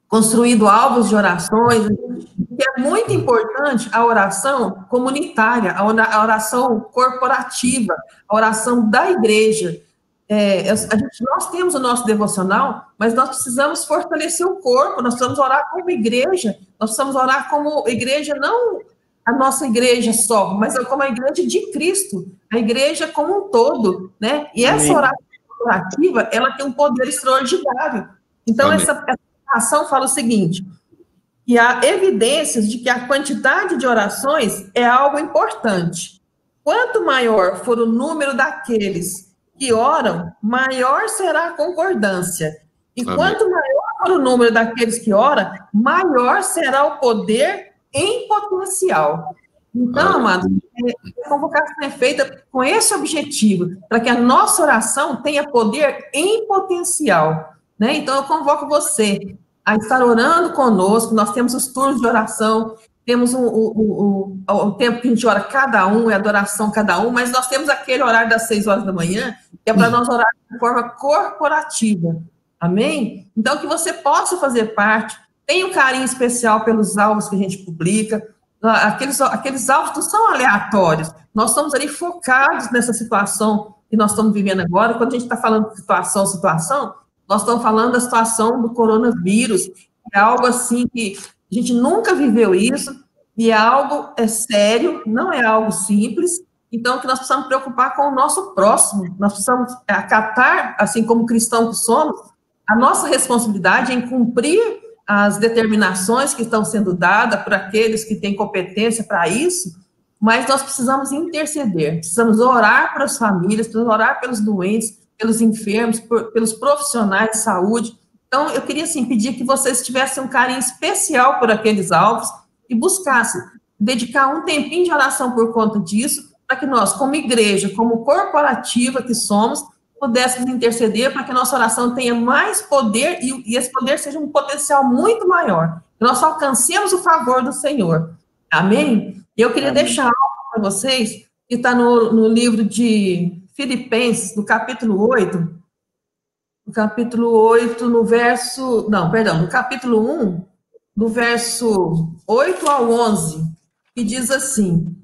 construído alvos de orações, que é muito importante a oração comunitária, a oração corporativa, a oração da igreja. Nós temos o nosso devocional, mas nós precisamos fortalecer o corpo, nós precisamos orar como igreja, nós precisamos orar como igreja, não a nossa igreja só, mas como a igreja de Cristo, a igreja como um todo, né? E essa oração corporativa, ela tem um poder extraordinário. Então, essa ação fala o seguinte, que há evidências de que a quantidade de orações é algo importante. Quanto maior for o número daqueles que oram, maior será a concordância. E quanto maior for o número daqueles que oram, maior será o poder em potencial. Então, amados, a convocação é feita com esse objetivo, para que a nossa oração tenha poder em potencial. Né? Então, eu convoco você a estar orando conosco, nós temos os turnos de oração, temos o tempo que a gente ora cada um, é adoração cada um, mas nós temos aquele horário das 6 horas da manhã, que é para nós orar de forma corporativa, amém? Então, que você possa fazer parte, tenha um carinho especial pelos alvos que a gente publica, aqueles alvos não são aleatórios, nós estamos ali focados nessa situação que nós estamos vivendo agora, quando a gente está falando de situação, nós estamos falando da situação do coronavírus, é algo assim que a gente nunca viveu isso, e é algo sério, não é algo simples, então que nós precisamos preocupar com o nosso próximo, nós precisamos acatar, assim como cristãos que somos, a nossa responsabilidade em cumprir as determinações que estão sendo dadas por aqueles que têm competência para isso, mas nós precisamos interceder, precisamos orar para as famílias, precisamos orar pelos doentes, pelos enfermos, pelos profissionais de saúde. Então, eu queria, assim, pedir que vocês tivessem um carinho especial por aqueles alvos e buscassem dedicar um tempinho de oração por conta disso, para que nós, como igreja, como corporativa que somos, pudéssemos interceder para que a nossa oração tenha mais poder e esse poder seja um potencial muito maior, que nós alcancemos o favor do Senhor. Amém? E eu queria deixar algo para vocês, que está no livro de Filipenses, no capítulo 8, no capítulo 1, do verso 8 ao 11, que diz assim: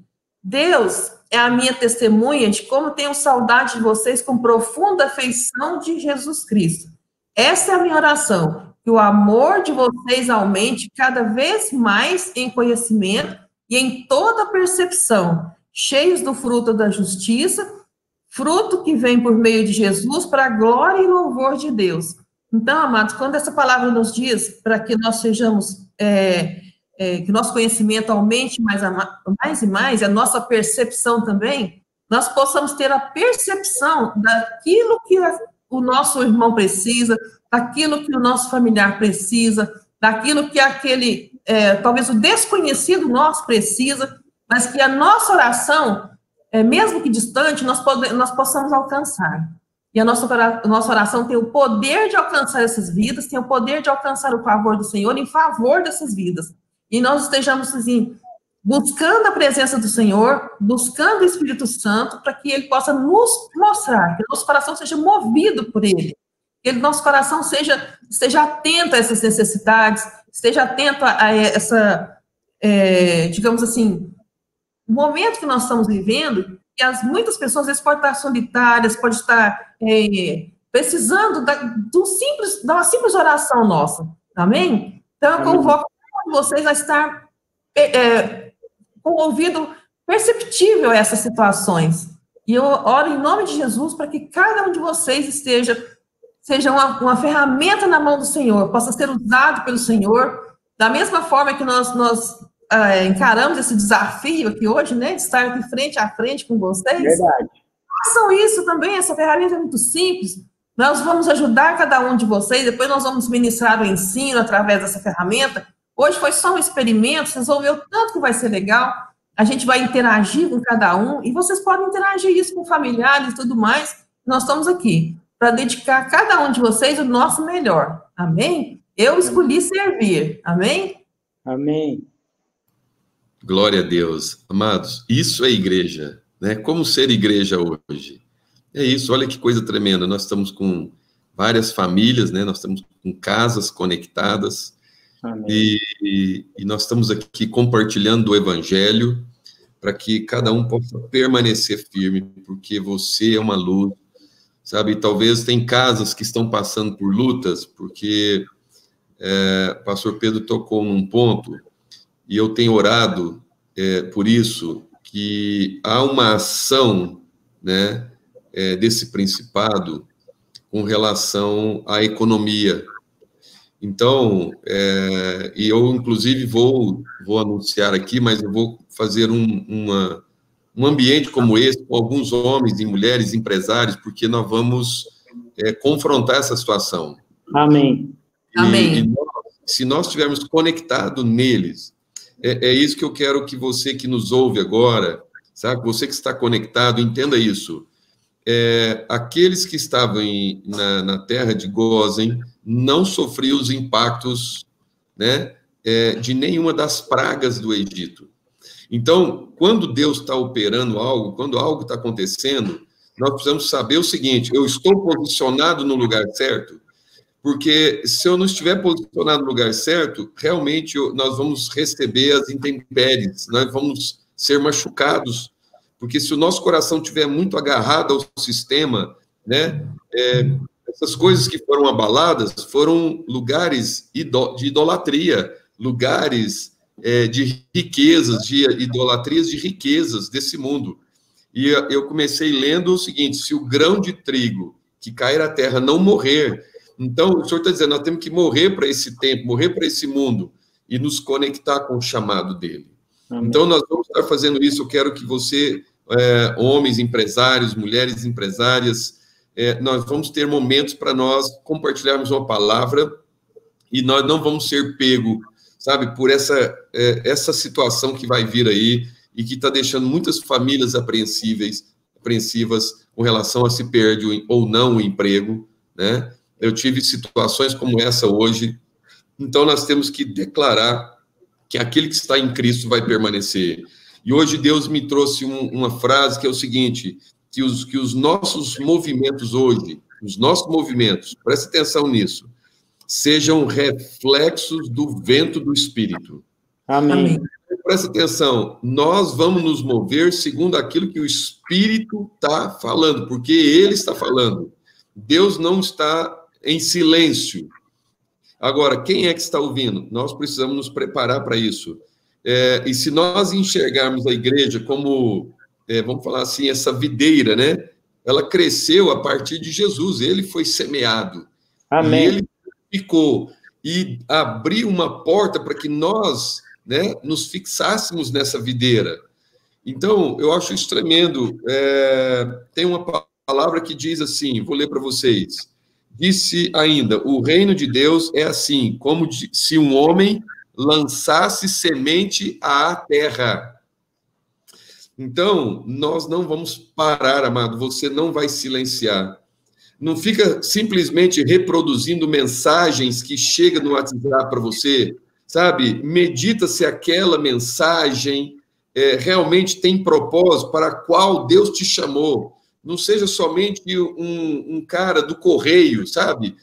Deus é a minha testemunha de como tenho saudade de vocês com profunda afeição de Jesus Cristo. Essa é a minha oração, que o amor de vocês aumente cada vez mais em conhecimento e em toda percepção, cheios do fruto da justiça, fruto que vem por meio de Jesus para a glória e louvor de Deus. Então, amados, quando essa palavra nos diz para que nós sejamos, que nosso conhecimento aumente mais e mais, e a nossa percepção também, nós possamos ter a percepção daquilo que o nosso irmão precisa, daquilo que o nosso familiar precisa, daquilo que talvez o desconhecido nosso precisa, mas que a nossa oração, mesmo que distante, nós possamos alcançar. E a nossa oração tem o poder de alcançar essas vidas, tem o poder de alcançar o favor do Senhor em favor dessas vidas. E nós estejamos, assim, buscando a presença do Senhor, buscando o Espírito Santo, para que Ele possa nos mostrar, que o nosso coração seja movido por Ele, que nosso coração esteja atento a essas necessidades, esteja atento a essa, digamos assim, o momento que nós estamos vivendo, que muitas pessoas, às vezes, podem estar solitárias, podem estar precisando de uma simples oração nossa, amém? Então, eu convoco vocês a estar com o ouvido perceptível a essas situações. E eu oro em nome de Jesus para que cada um de vocês seja uma ferramenta na mão do Senhor, possa ser usado pelo Senhor, da mesma forma que nós encaramos esse desafio aqui hoje, né, de estar aqui frente a frente com vocês. Verdade. Façam isso também, essa ferramenta é muito simples. Nós vamos ajudar cada um de vocês, depois nós vamos ministrar o ensino através dessa ferramenta. Hoje foi só um experimento, vocês vão ver o tanto que vai ser legal. A gente vai interagir com cada um, e vocês podem interagir isso com familiares e tudo mais. Nós estamos aqui para dedicar a cada um de vocês o nosso melhor. Amém? Eu escolhi servir. Amém? Amém. Glória a Deus. Amados, isso é igreja, né? Como ser igreja hoje? É isso, olha que coisa tremenda. Nós estamos com várias famílias, né? Nós estamos com casas conectadas. E nós estamos aqui compartilhando o Evangelho para que cada um possa permanecer firme, porque você é uma luz, sabe? Talvez tem casas que estão passando por lutas, porque o pastor Pedro tocou num ponto, e eu tenho orado por isso, que há uma ação, né, desse principado com relação à economia. Então, e eu, inclusive, vou anunciar aqui, mas eu vou fazer um ambiente como esse, com alguns homens e mulheres empresários, porque nós vamos confrontar essa situação. Amém. Amém. Se nós estivermos conectados neles, é isso que eu quero que você que nos ouve agora, sabe? Você que está conectado, entenda isso. Aqueles que estavam na terra de Gósen não sofriam os impactos, né, de nenhuma das pragas do Egito. Então, quando Deus está operando algo, quando algo está acontecendo, nós precisamos saber o seguinte: eu estou posicionado no lugar certo? Porque se eu não estiver posicionado no lugar certo, realmente nós vamos receber as intempéries, nós vamos ser machucados, porque se o nosso coração estiver muito agarrado ao sistema, né, essas coisas que foram abaladas foram lugares de idolatria, lugares de riquezas, de idolatrias de riquezas desse mundo. E eu comecei lendo o seguinte: se o grão de trigo que cair na terra não morrer, então o Senhor está dizendo, nós temos que morrer para esse tempo, morrer para esse mundo e nos conectar com o chamado dele. Amém. Então nós vamos estar fazendo isso. Eu quero que você, homens empresários, mulheres empresárias, nós vamos ter momentos para nós compartilharmos uma palavra e nós não vamos ser pego, sabe, por essa situação que vai vir aí e que está deixando muitas famílias apreensivas com relação a se perde ou não o emprego, né? Eu tive situações como essa hoje. Então nós temos que declarar que aquele que está em Cristo vai permanecer. E hoje Deus me trouxe uma frase que é o seguinte: que os nossos movimentos hoje, os nossos movimentos, preste atenção nisso, sejam reflexos do vento do Espírito. Amém. Preste atenção, nós vamos nos mover segundo aquilo que o Espírito está falando, porque Ele está falando. Deus não está em silêncio. Agora, quem é que está ouvindo? Nós precisamos nos preparar para isso. E se nós enxergarmos a igreja como, vamos falar assim, essa videira, né? Ela cresceu a partir de Jesus, ele foi semeado. Amém. E ele ficou e abriu uma porta para que nós, né, nos fixássemos nessa videira. Então, eu acho isso tremendo. Tem uma palavra que diz assim, vou ler para vocês. Disse ainda, o reino de Deus é assim, como se um homem lançasse semente à terra. Então, nós não vamos parar, amado, você não vai silenciar. Não fica simplesmente reproduzindo mensagens que chegam no WhatsApp para você, sabe? Medita se aquela mensagem realmente tem propósito para qual Deus te chamou. Não seja somente um cara do correio, sabe?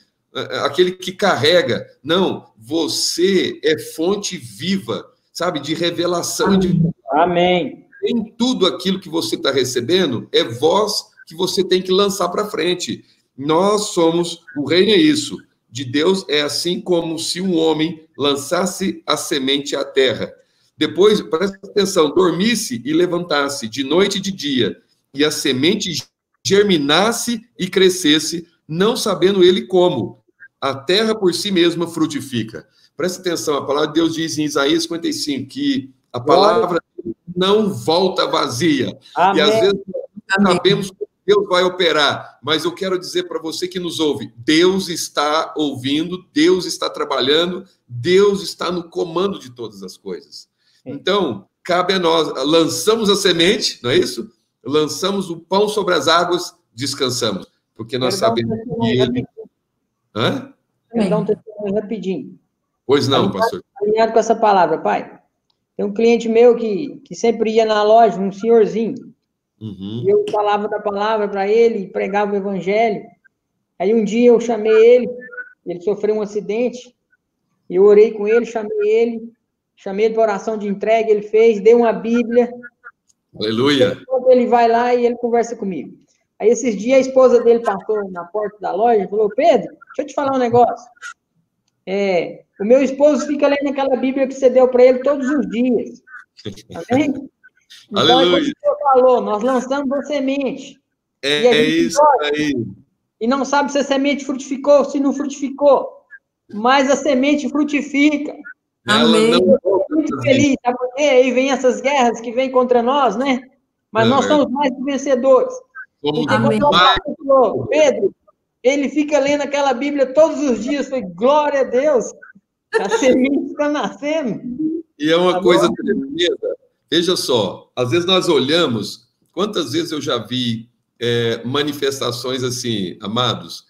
Aquele que carrega. Não, você é fonte viva, sabe? De revelação. Amém. Em tudo aquilo que você está recebendo, é voz que você tem que lançar para frente. Nós somos, o reino é isso, de Deus é assim como se um homem lançasse a semente à terra. Depois, presta atenção, dormisse e levantasse de noite e de dia, e a semente germinasse e crescesse, não sabendo ele como. A terra por si mesma frutifica. Presta atenção, a palavra de Deus diz em Isaías 55 que a palavra não volta vazia. Amém. E às vezes nós sabemos que Deus vai operar, mas eu quero dizer para você que nos ouve, Deus está ouvindo, Deus está trabalhando, Deus está no comando de todas as coisas. Então, cabe a nós, lançamos a semente, não é isso? Lançamos o pão sobre as águas, descansamos, porque nós sabemos que ele... Hã? Quero dar um testemunho rapidinho. Pois não, pastor. Alinhado com essa palavra, pai. Tem um cliente meu que sempre ia na loja, um senhorzinho. Uhum. E eu falava da palavra para ele, pregava o evangelho. Aí um dia eu chamei ele sofreu um acidente, e eu orei com ele, chamei ele para oração de entrega, ele fez, dei uma Bíblia. Aleluia. Depois ele vai lá e ele conversa comigo. Aí esses dias a esposa dele passou na porta da loja e falou, Pedro, deixa eu te falar um negócio. O meu esposo fica lendo aquela Bíblia que você deu para ele todos os dias. Amém? Então, Aleluia. como você falou, nós lançamos a semente. Isso aí. E não sabe se a semente frutificou, se não frutificou. Mas a semente frutifica. Amém. Eu estou muito feliz, sabe por quê? Aí vem essas guerras que vêm contra nós, né? Mas nós somos mais que vencedores. Porque quando o Paulo falou, Pedro, ele fica lendo aquela Bíblia todos os dias, foi glória a Deus, a semente está nascendo. E é uma coisa tremenda. Veja só, às vezes nós olhamos, quantas vezes eu já vi manifestações assim, amados,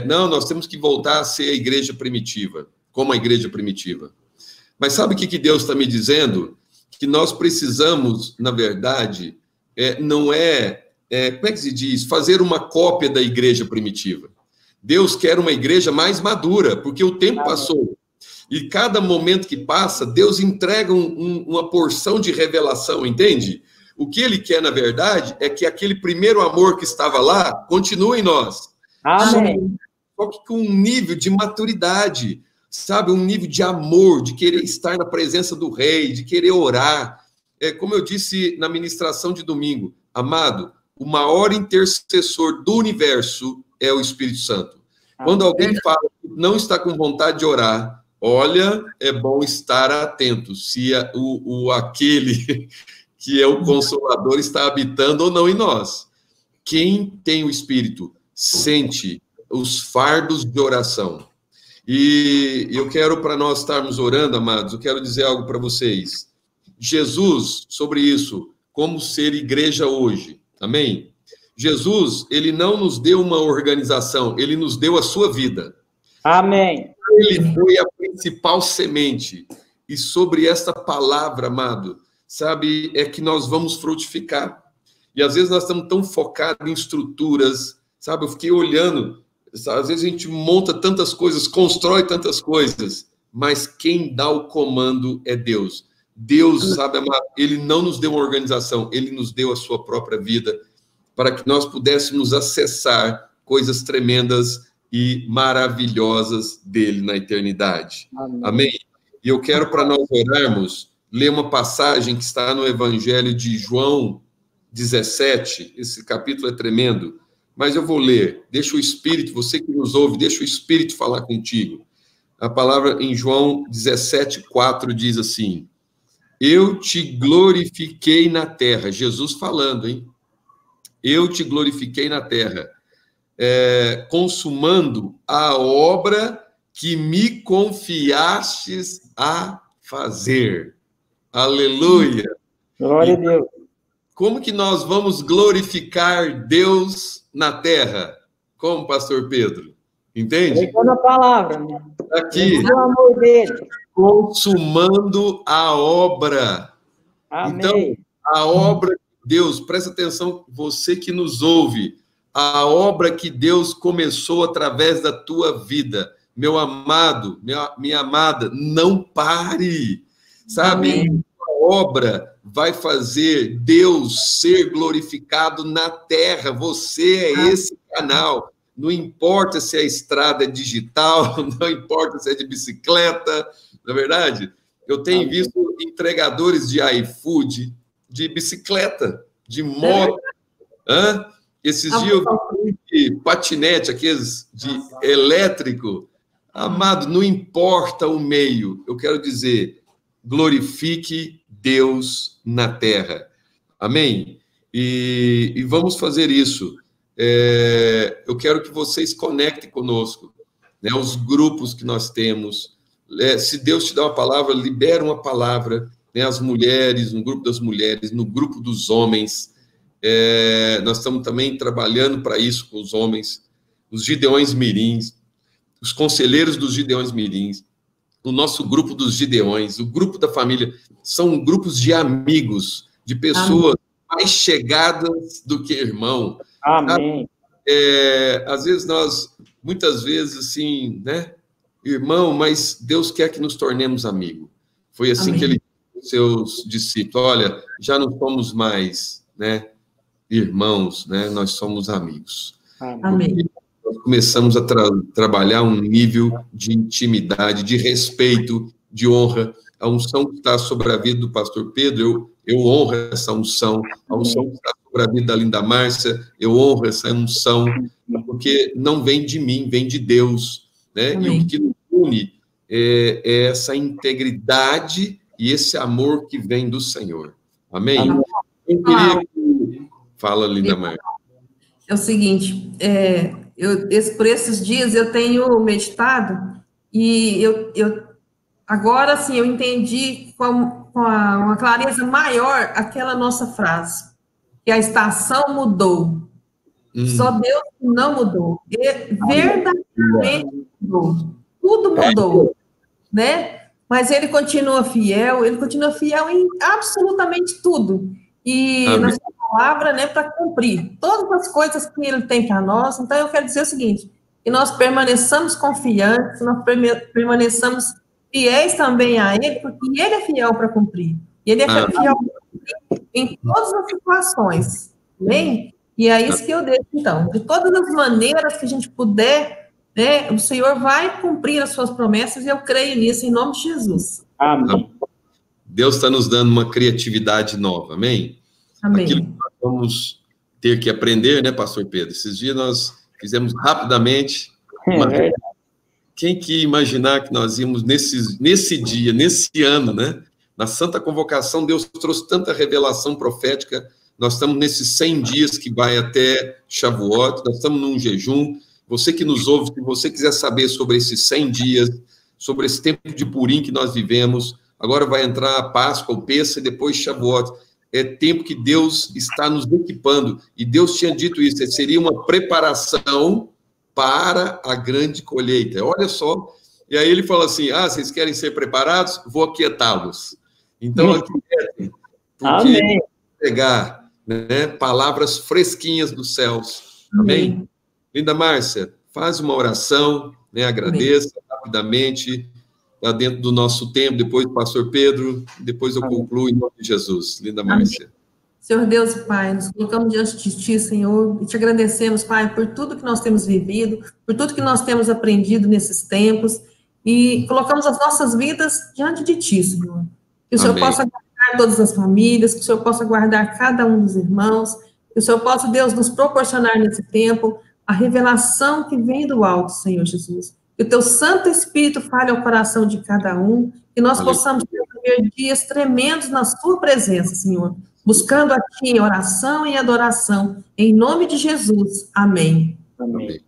não, nós temos que voltar a ser a igreja primitiva, como a igreja primitiva. Mas sabe o que Deus está me dizendo? Que nós precisamos, na verdade, não como é que se diz? Fazer uma cópia da igreja primitiva. Deus quer uma igreja mais madura, porque o tempo passou. E cada momento que passa, Deus entrega uma porção de revelação, entende? O que ele quer, na verdade, é que aquele primeiro amor que estava lá continue em nós. Amém. Só que com um nível de maturidade, sabe? Um nível de amor, de querer estar na presença do rei, de querer orar. Como eu disse na ministração de domingo, amado, o maior intercessor do universo é o Espírito Santo. Quando alguém fala que não está com vontade de orar, olha, é bom estar atento se aquele que é o Consolador está habitando ou não em nós. Quem tem o Espírito sente os fardos de oração. E eu quero, para nós estarmos orando, amados, eu quero dizer algo para vocês. Jesus, sobre isso, como ser igreja hoje, amém? Jesus, ele não nos deu uma organização, ele nos deu a sua vida. Amém. Ele foi a principal semente. E sobre esta palavra, amado, sabe, é que nós vamos frutificar. E às vezes nós estamos tão focados em estruturas, sabe? Eu fiquei olhando, às vezes a gente monta tantas coisas, constrói tantas coisas, mas quem dá o comando é Deus. Deus, sabe, amado, ele não nos deu uma organização, ele nos deu a sua própria vida, para que nós pudéssemos acessar coisas tremendas e maravilhosas dele na eternidade. Amém? E eu quero, para nós orarmos, ler uma passagem que está no Evangelho de João 17, esse capítulo é tremendo, mas eu vou ler, deixa o Espírito, você que nos ouve, deixa o Espírito falar contigo. A palavra em João 17:4 diz assim, eu te glorifiquei na terra, Jesus falando, hein? Eu te glorifiquei na terra, consumando a obra que me confiastes a fazer. Aleluia! Glória a Deus. Como que nós vamos glorificar Deus na terra? Como, pastor Pedro? Entende? Pregando a palavra, né? Aqui, O amor dele. consumando a obra. Amém. Então, a obra de Deus, presta atenção, você que nos ouve, a obra que Deus começou através da tua vida, meu amado, minha amada, não pare, sabe? Amém. A obra vai fazer Deus ser glorificado na terra, você é esse canal. Não importa se a estrada é digital, não importa se é de bicicleta, não é verdade? Eu tenho visto entregadores de iFood, de bicicleta, de moto. Esses dias eu vi de patinete, aqueles de elétrico. Amado, não importa o meio, eu quero dizer, glorifique Deus na terra. Amém? E vamos fazer isso. Eu quero que vocês conectem conosco, né, os grupos que nós temos. Se Deus te dá uma palavra, libera uma palavra, né, as mulheres, no grupo das mulheres, no grupo dos homens. Nós estamos também trabalhando para isso com os homens, os Gideões Mirins, os conselheiros dos Gideões Mirins, o nosso grupo dos Gideões, o grupo da família, são grupos de amigos, de pessoas mais chegadas do que irmão. Amém. Às vezes muitas vezes, assim, né, irmão, mas Deus quer que nos tornemos amigos. Foi assim Amém. Que ele disse aos seus discípulos, olha, já não somos mais, né, irmãos, né, nós somos amigos. Amém. Nós começamos a trabalhar um nível de intimidade, de respeito, de honra. A unção que está sobre a vida do pastor Pedro, eu honro essa unção. A unção que está sobre a vida da Linda Márcia, eu honro essa unção, porque não vem de mim, vem de Deus, né? E o que nos une é essa integridade e esse amor que vem do Senhor. Amém? Amém. Eu queria que... Fala, Linda Márcia. É o seguinte, por esses dias eu tenho meditado e agora sim eu entendi com uma clareza maior aquela nossa frase, que a estação mudou, só Deus não mudou, verdadeiramente mudou, tudo mudou, né? Mas ele continua fiel em absolutamente tudo, e na sua palavra, né, para cumprir todas as coisas que ele tem para nós. Então eu quero dizer o seguinte, que nós permaneçamos confiantes, nós permaneçamos fiéis também a ele, porque ele é fiel para cumprir, ele é fiel para cumprir em todas as situações, amém? E é isso que eu deixo, então, de todas as maneiras que a gente puder, né, o Senhor vai cumprir as suas promessas, e eu creio nisso, em nome de Jesus. Amém. Deus está nos dando uma criatividade nova, amém? Amém. Aquilo que nós vamos ter que aprender, né, pastor Pedro? Esses dias nós fizemos rapidamente. Quem que ia imaginar que nós íamos nesse dia, nesse ano, né? Na Santa Convocação, Deus trouxe tanta revelação profética. Nós estamos nesses 100 dias que vai até Shavuot, nós estamos num jejum. Você que nos ouve, se você quiser saber sobre esses 100 dias, sobre esse tempo de Purim que nós vivemos, agora vai entrar a Páscoa, o Pêssego e depois Shavuot. É tempo que Deus está nos equipando. E Deus tinha dito isso, seria uma preparação para a grande colheita. Olha só. E aí ele fala assim, vocês querem ser preparados? Vou aquietá-los. Então, aquietem, porque pegar, né, palavras fresquinhas dos céus. Amém? Linda Márcia, faz uma oração, né, agradeça rapidamente, lá dentro do nosso tempo, depois do pastor Pedro, depois eu concluo em nome de Jesus. Linda Márcia. Senhor Deus e Pai, nos colocamos diante de Ti, Senhor, e te agradecemos, Pai, por tudo que nós temos vivido, por tudo que nós temos aprendido nesses tempos, e colocamos as nossas vidas diante de Ti, Senhor. Que o Senhor possa guardar todas as famílias, que o Senhor possa guardar cada um dos irmãos, que o Senhor possa, Deus, nos proporcionar nesse tempo a revelação que vem do alto, Senhor Jesus. Que o Teu Santo Espírito fale ao coração de cada um, que nós possamos ter dias tremendos na Sua presença, Senhor, buscando a Ti em oração e adoração, em nome de Jesus. Amém. Amém.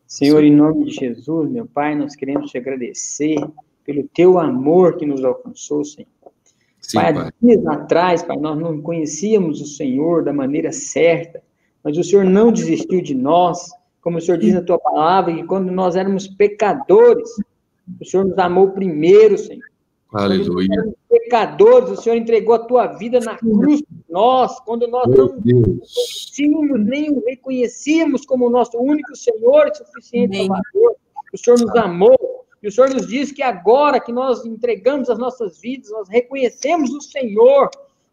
Senhor, em nome de Jesus, meu Pai, nós queremos te agradecer pelo Teu amor que nos alcançou, Senhor. Sim, Pai, há dias atrás, Pai, nós não conhecíamos o Senhor da maneira certa, mas o Senhor não desistiu de nós, como o Senhor diz na tua palavra, que quando nós éramos pecadores, o Senhor nos amou primeiro, Senhor. Aleluia. Quando nós éramos pecadores, o Senhor entregou a tua vida na cruz por nós, quando nós não conhecíamos, nem o reconhecíamos como o nosso único Senhor e suficiente Salvador. O Senhor nos amou. E o Senhor nos diz que agora que nós entregamos as nossas vidas, nós reconhecemos o Senhor,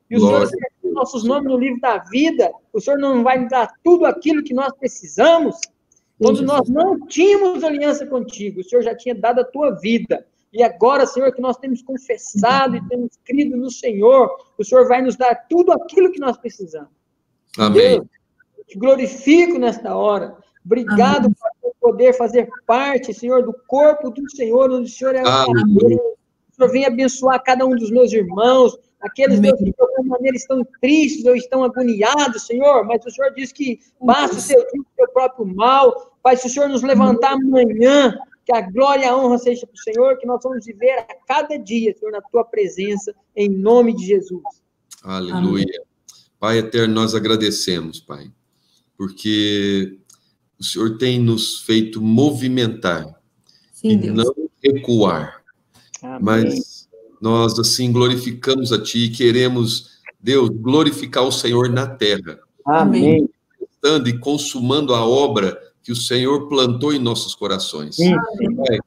e o Senhor escreveu nossos nomes no livro da vida, o Senhor não vai nos dar tudo aquilo que nós precisamos. Quando nós não tínhamos aliança contigo, o Senhor já tinha dado a tua vida. E agora, Senhor, que nós temos confessado e temos crido no Senhor, o Senhor vai nos dar tudo aquilo que nós precisamos. Amém. Deus, eu te glorifico nesta hora. Obrigado por poder fazer parte, Senhor, do corpo do Senhor, onde o Senhor é o cabeça. O Senhor vem abençoar cada um dos meus irmãos, aqueles Deus, que de alguma maneira estão tristes ou estão agoniados, Senhor, mas o Senhor diz que basta o seu dia, o seu próprio mal. Pai, se o Senhor nos levantar amanhã, que a glória e a honra seja para o Senhor, que nós vamos viver a cada dia, Senhor, na tua presença, em nome de Jesus. Aleluia. Amém. Pai eterno, nós agradecemos, Pai, porque o Senhor tem nos feito movimentar. Sim, e Deus. Não recuar. Amém. Mas nós, assim, glorificamos a Ti e queremos, Deus, glorificar o Senhor na terra. Amém. E consumando a obra que o Senhor plantou em nossos corações.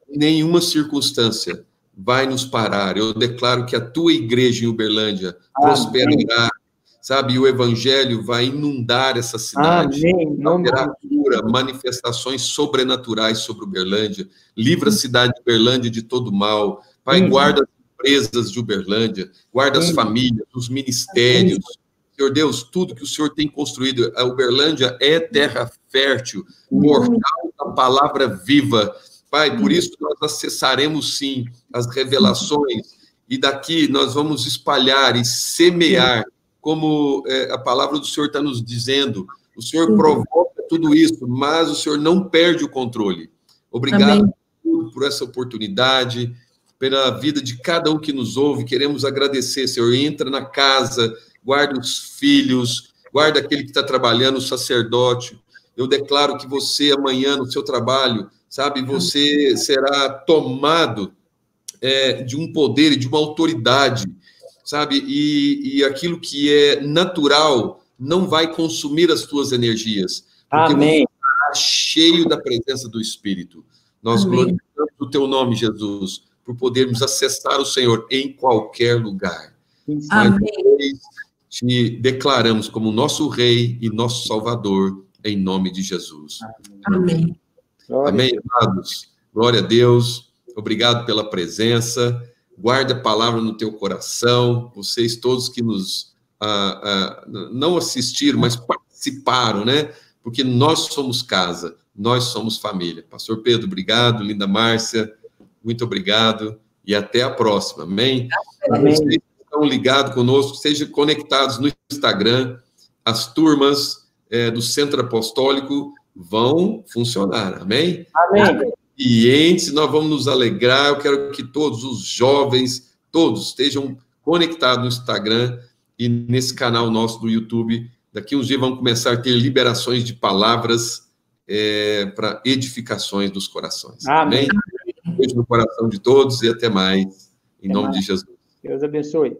Nenhuma circunstância vai nos parar. Eu declaro que a tua igreja em Uberlândia prosperará, sabe? E o evangelho vai inundar essa cidade. Terá cura, manifestações sobrenaturais sobre Uberlândia. Livra a cidade de Uberlândia de todo mal. Pai, guarda as empresas de Uberlândia, guarda as famílias, os ministérios. Senhor Deus, tudo que o Senhor tem construído, a Uberlândia é terra fértil, portal da palavra viva. Pai, por isso nós acessaremos sim as revelações e daqui nós vamos espalhar e semear, como a palavra do Senhor está nos dizendo. O Senhor provoca tudo isso, mas o Senhor não perde o controle. Obrigado por essa oportunidade, pela vida de cada um que nos ouve. Queremos agradecer, Senhor. Entra na casa, guarda os filhos, guarda aquele que está trabalhando, o sacerdote. Eu declaro que você, amanhã, no seu trabalho, sabe, você será tomado de um poder e de uma autoridade, sabe, e aquilo que é natural não vai consumir as tuas energias. Porque Amém. Você está cheio da presença do Espírito. Nós glorificamos o teu nome, Jesus, por podermos acessar o Senhor em qualquer lugar. Amém. Te declaramos como nosso Rei e nosso Salvador, em nome de Jesus. Amém. Amém, amados. Glória a Deus. Obrigado pela presença. Guarde a palavra no teu coração. Vocês todos que nos não assistiram, mas participaram, né? Porque nós somos casa, nós somos família. Pastor Pedro, obrigado. Linda Márcia, muito obrigado. E até a próxima. Amém? Amém. Vocês estão ligados conosco, sejam conectados no Instagram. As turmas do Centro Apostólico vão funcionar, amém? Amém. Clientes, nós vamos nos alegrar. Eu quero que todos os jovens, todos estejam conectados no Instagram e nesse canal nosso do YouTube. Daqui uns dias vamos começar a ter liberações de palavras para edificações dos corações. Amém. Beijo no coração de todos e até mais, em nome de Jesus. Deus abençoe.